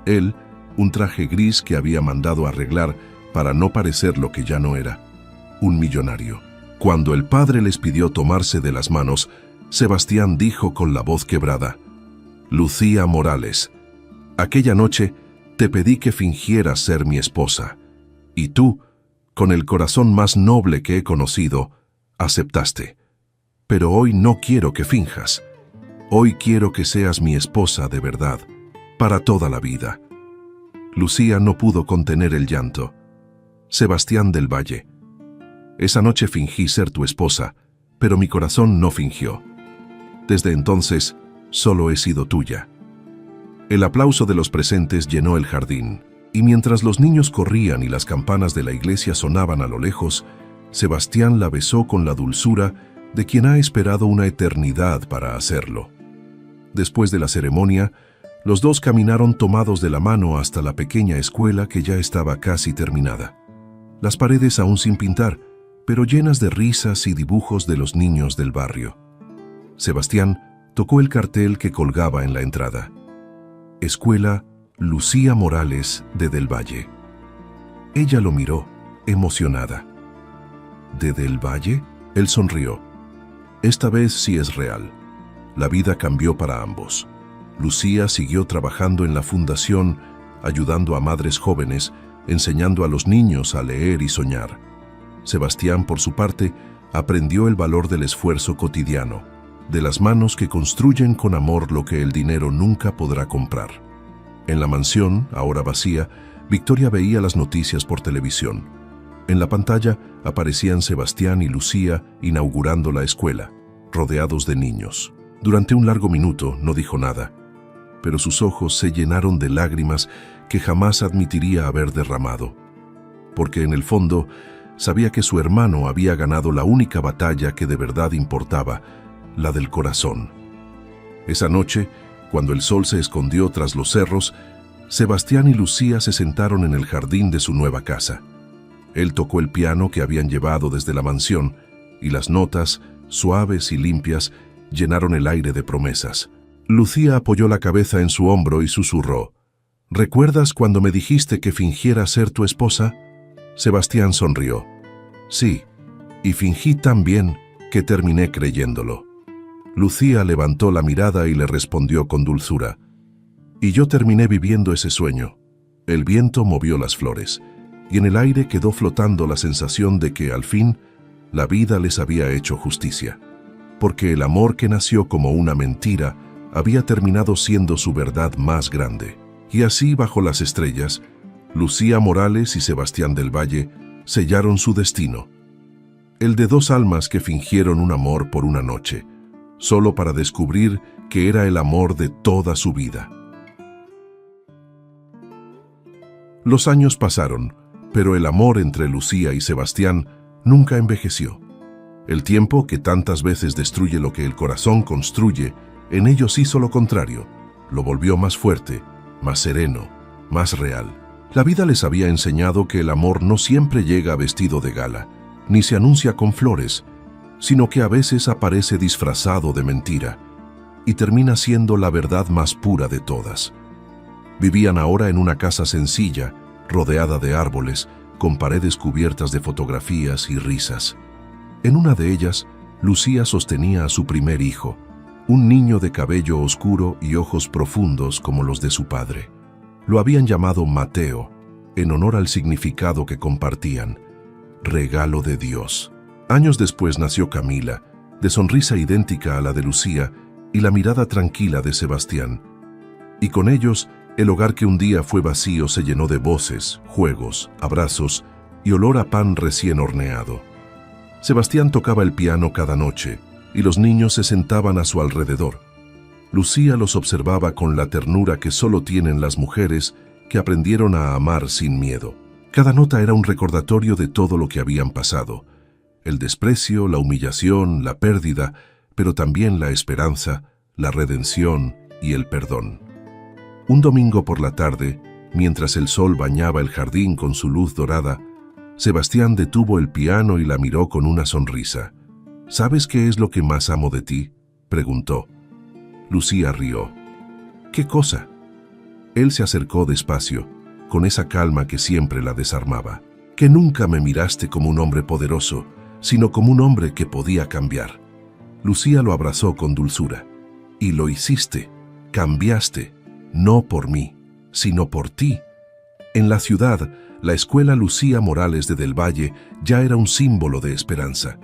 Él, un traje gris que había mandado arreglar para no parecer lo que ya no era, un millonario. Cuando el padre les pidió tomarse de las manos, Sebastián dijo con la voz quebrada: «Lucía Morales, aquella noche te pedí que fingieras ser mi esposa, y tú, con el corazón más noble que he conocido, aceptaste. Pero hoy no quiero que finjas. Hoy quiero que seas mi esposa de verdad, para toda la vida». Lucía no pudo contener el llanto. «Sebastián del Valle, esa noche fingí ser tu esposa, pero mi corazón no fingió. Desde entonces, solo he sido tuya». El aplauso de los presentes llenó el jardín, y mientras los niños corrían y las campanas de la iglesia sonaban a lo lejos, Sebastián la besó con la dulzura de quien ha esperado una eternidad para hacerlo. Después de la ceremonia, los dos caminaron tomados de la mano hasta la pequeña escuela que ya estaba casi terminada. Las paredes aún sin pintar, pero llenas de risas y dibujos de los niños del barrio. Sebastián tocó el cartel que colgaba en la entrada. Escuela Lucía Morales de Del Valle. Ella lo miró, emocionada. ¿De Del Valle? Él sonrió. Esta vez sí es real. La vida cambió para ambos. Lucía siguió trabajando en la fundación, ayudando a madres jóvenes, enseñando a los niños a leer y soñar. Sebastián, por su parte, aprendió el valor del esfuerzo cotidiano, de las manos que construyen con amor lo que el dinero nunca podrá comprar. En la mansión, ahora vacía, Victoria veía las noticias por televisión. En la pantalla aparecían Sebastián y Lucía inaugurando la escuela, rodeados de niños. Durante un largo minuto no dijo nada, pero sus ojos se llenaron de lágrimas que jamás admitiría haber derramado. Porque en el fondo sabía que su hermano había ganado la única batalla que de verdad importaba, la del corazón. Esa noche, cuando el sol se escondió tras los cerros, Sebastián y Lucía se sentaron en el jardín de su nueva casa. Él tocó el piano que habían llevado desde la mansión, y las notas, suaves y limpias, llenaron el aire de promesas. Lucía apoyó la cabeza en su hombro y susurró: ¿Recuerdas cuando me dijiste que fingiera ser tu esposa? Sebastián sonrió. Sí, y fingí tan bien que terminé creyéndolo. Lucía levantó la mirada y le respondió con dulzura: Y yo terminé viviendo ese sueño. El viento movió las flores, y en el aire quedó flotando la sensación de que, al fin, la vida les había hecho justicia. Porque el amor que nació como una mentira había terminado siendo su verdad más grande. Y así, bajo las estrellas, Lucía Morales y Sebastián del Valle sellaron su destino. El de dos almas que fingieron un amor por una noche, solo para descubrir que era el amor de toda su vida. Los años pasaron, pero el amor entre Lucía y Sebastián nunca envejeció. El tiempo, que tantas veces destruye lo que el corazón construye, en ellos hizo lo contrario. Lo volvió más fuerte, más sereno, más real. La vida les había enseñado que el amor no siempre llega vestido de gala, ni se anuncia con flores, sino que a veces aparece disfrazado de mentira, y termina siendo la verdad más pura de todas. Vivían ahora en una casa sencilla, rodeada de árboles, con paredes cubiertas de fotografías y risas. En una de ellas, Lucía sostenía a su primer hijo, un niño de cabello oscuro y ojos profundos como los de su padre. Lo habían llamado Mateo, en honor al significado que compartían: regalo de Dios. Años después nació Camila, de sonrisa idéntica a la de Lucía y la mirada tranquila de Sebastián. Y con ellos, el hogar que un día fue vacío se llenó de voces, juegos, abrazos y olor a pan recién horneado. Sebastián tocaba el piano cada noche y los niños se sentaban a su alrededor. Lucía los observaba con la ternura que solo tienen las mujeres que aprendieron a amar sin miedo. Cada nota era un recordatorio de todo lo que habían pasado: el desprecio, la humillación, la pérdida, pero también la esperanza, la redención y el perdón. Un domingo por la tarde, mientras el sol bañaba el jardín con su luz dorada, Sebastián detuvo el piano y la miró con una sonrisa. ¿Sabes qué es lo que más amo de ti?, preguntó. Lucía rió. ¿Qué cosa? Él se acercó despacio, con esa calma que siempre la desarmaba. Que nunca me miraste como un hombre poderoso, sino como un hombre que podía cambiar. Lucía lo abrazó con dulzura. Y lo hiciste, cambiaste, no por mí, sino por ti. En la ciudad, la escuela Lucía Morales de Del Valle ya era un símbolo de esperanza.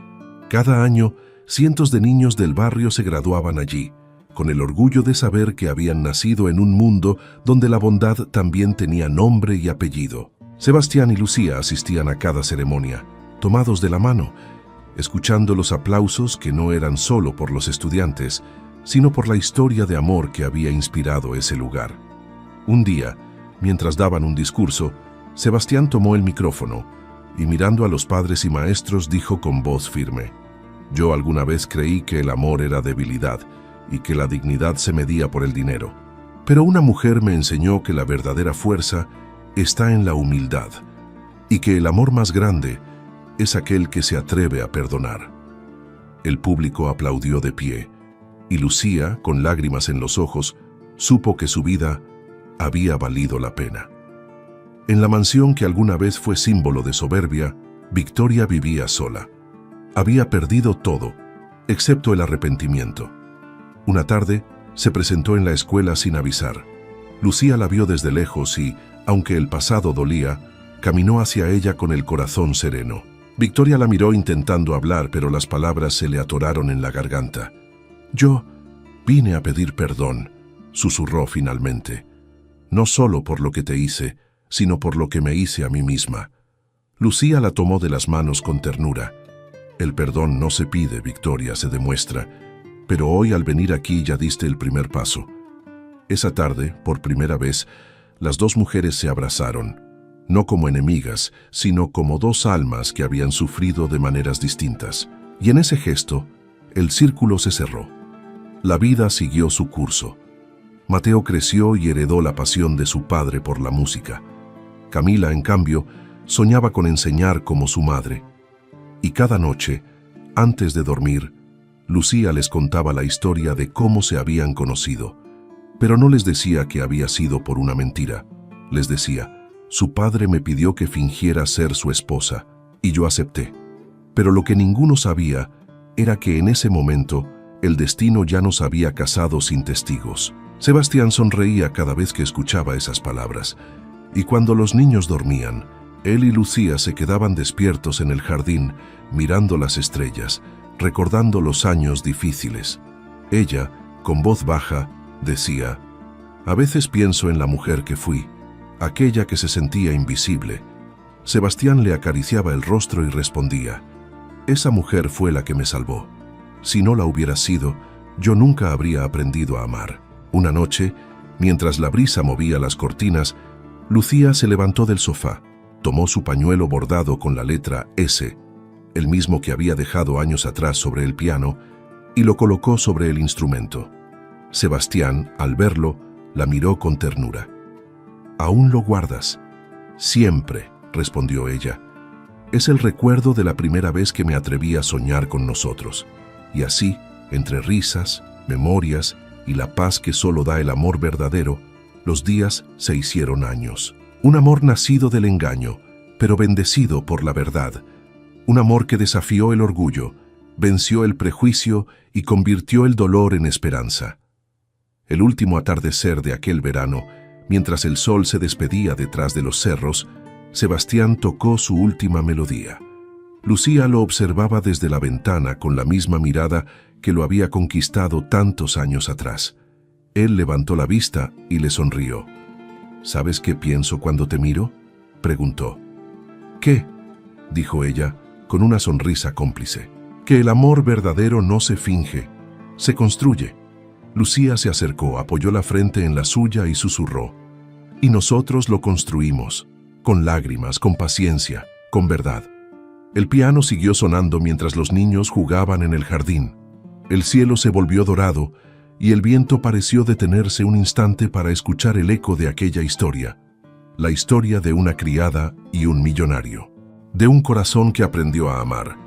Cada año, cientos de niños del barrio se graduaban allí, con el orgullo de saber que habían nacido en un mundo donde la bondad también tenía nombre y apellido. Sebastián y Lucía asistían a cada ceremonia, tomados de la mano, escuchando los aplausos que no eran solo por los estudiantes, sino por la historia de amor que había inspirado ese lugar. Un día, mientras daban un discurso, Sebastián tomó el micrófono y mirando a los padres y maestros dijo con voz firme: «Yo alguna vez creí que el amor era debilidad y que la dignidad se medía por el dinero. Pero una mujer me enseñó que la verdadera fuerza está en la humildad y que el amor más grande es aquel que se atreve a perdonar». El público aplaudió de pie y Lucía, con lágrimas en los ojos, supo que su vida había valido la pena. En la mansión que alguna vez fue símbolo de soberbia, Victoria vivía sola. Había perdido todo, excepto el arrepentimiento. Una tarde, se presentó en la escuela sin avisar. Lucía la vio desde lejos y, aunque el pasado dolía, caminó hacia ella con el corazón sereno. Victoria la miró intentando hablar, pero las palabras se le atoraron en la garganta. «Yo vine a pedir perdón», susurró finalmente. «No solo por lo que te hice, sino por lo que me hice a mí misma». Lucía la tomó de las manos con ternura. «El perdón no se pide, Victoria, se demuestra. Pero hoy al venir aquí ya diste el primer paso». Esa tarde, por primera vez, las dos mujeres se abrazaron, no como enemigas, sino como dos almas que habían sufrido de maneras distintas. Y en ese gesto, el círculo se cerró. La vida siguió su curso. Mateo creció y heredó la pasión de su padre por la música. Camila, en cambio, soñaba con enseñar como su madre. Y cada noche, antes de dormir, Lucía les contaba la historia de cómo se habían conocido. Pero no les decía que había sido por una mentira. Les decía: «Su padre me pidió que fingiera ser su esposa, y yo acepté». Pero lo que ninguno sabía era que en ese momento el destino ya nos había casado sin testigos. Sebastián sonreía cada vez que escuchaba esas palabras, y cuando los niños dormían, él y Lucía se quedaban despiertos en el jardín, mirando las estrellas, recordando los años difíciles. Ella, con voz baja, decía: «A veces pienso en la mujer que fui, aquella que se sentía invisible». Sebastián le acariciaba el rostro y respondía: «Esa mujer fue la que me salvó. Si no la hubiera sido, yo nunca habría aprendido a amar». Una noche, mientras la brisa movía las cortinas, Lucía se levantó del sofá, tomó su pañuelo bordado con la letra S, el mismo que había dejado años atrás sobre el piano, y lo colocó sobre el instrumento. Sebastián, al verlo, la miró con ternura. «¿Aún lo guardas?» «Siempre», respondió ella. «Es el recuerdo de la primera vez que me atreví a soñar con nosotros». Y así, entre risas, memorias y la paz que solo da el amor verdadero, los días se hicieron años. Un amor nacido del engaño, pero bendecido por la verdad. Un amor que desafió el orgullo, venció el prejuicio y convirtió el dolor en esperanza. El último atardecer de aquel verano, mientras el sol se despedía detrás de los cerros, Sebastián tocó su última melodía. Lucía lo observaba desde la ventana con la misma mirada que lo había conquistado tantos años atrás. Él levantó la vista y le sonrió. «¿Sabes qué pienso cuando te miro?», preguntó. «¿Qué?», dijo ella, con una sonrisa cómplice. «Que el amor verdadero no se finge, se construye». Lucía se acercó, apoyó la frente en la suya y susurró: «Y nosotros lo construimos, con lágrimas, con paciencia, con verdad». El piano siguió sonando mientras los niños jugaban en el jardín. El cielo se volvió dorado y el viento pareció detenerse un instante para escuchar el eco de aquella historia. La historia de una criada y un millonario. De un corazón que aprendió a amar.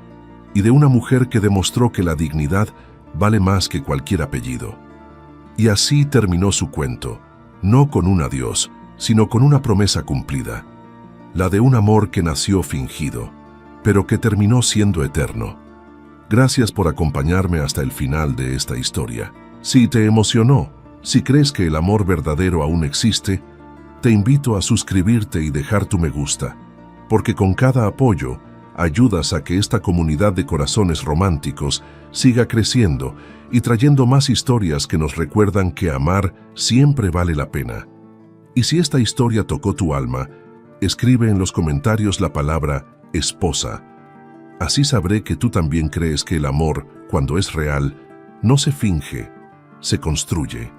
Y de una mujer que demostró que la dignidad vale más que cualquier apellido. Y así terminó su cuento, no con un adiós, sino con una promesa cumplida. La de un amor que nació fingido, pero que terminó siendo eterno. Gracias por acompañarme hasta el final de esta historia. Si te emocionó, si crees que el amor verdadero aún existe, te invito a suscribirte y dejar tu me gusta, porque con cada apoyo ayudas a que esta comunidad de corazones románticos siga creciendo y trayendo más historias que nos recuerdan que amar siempre vale la pena. Y si esta historia tocó tu alma, escribe en los comentarios la palabra esposa. Así sabré que tú también crees que el amor, cuando es real, no se finge, se construye.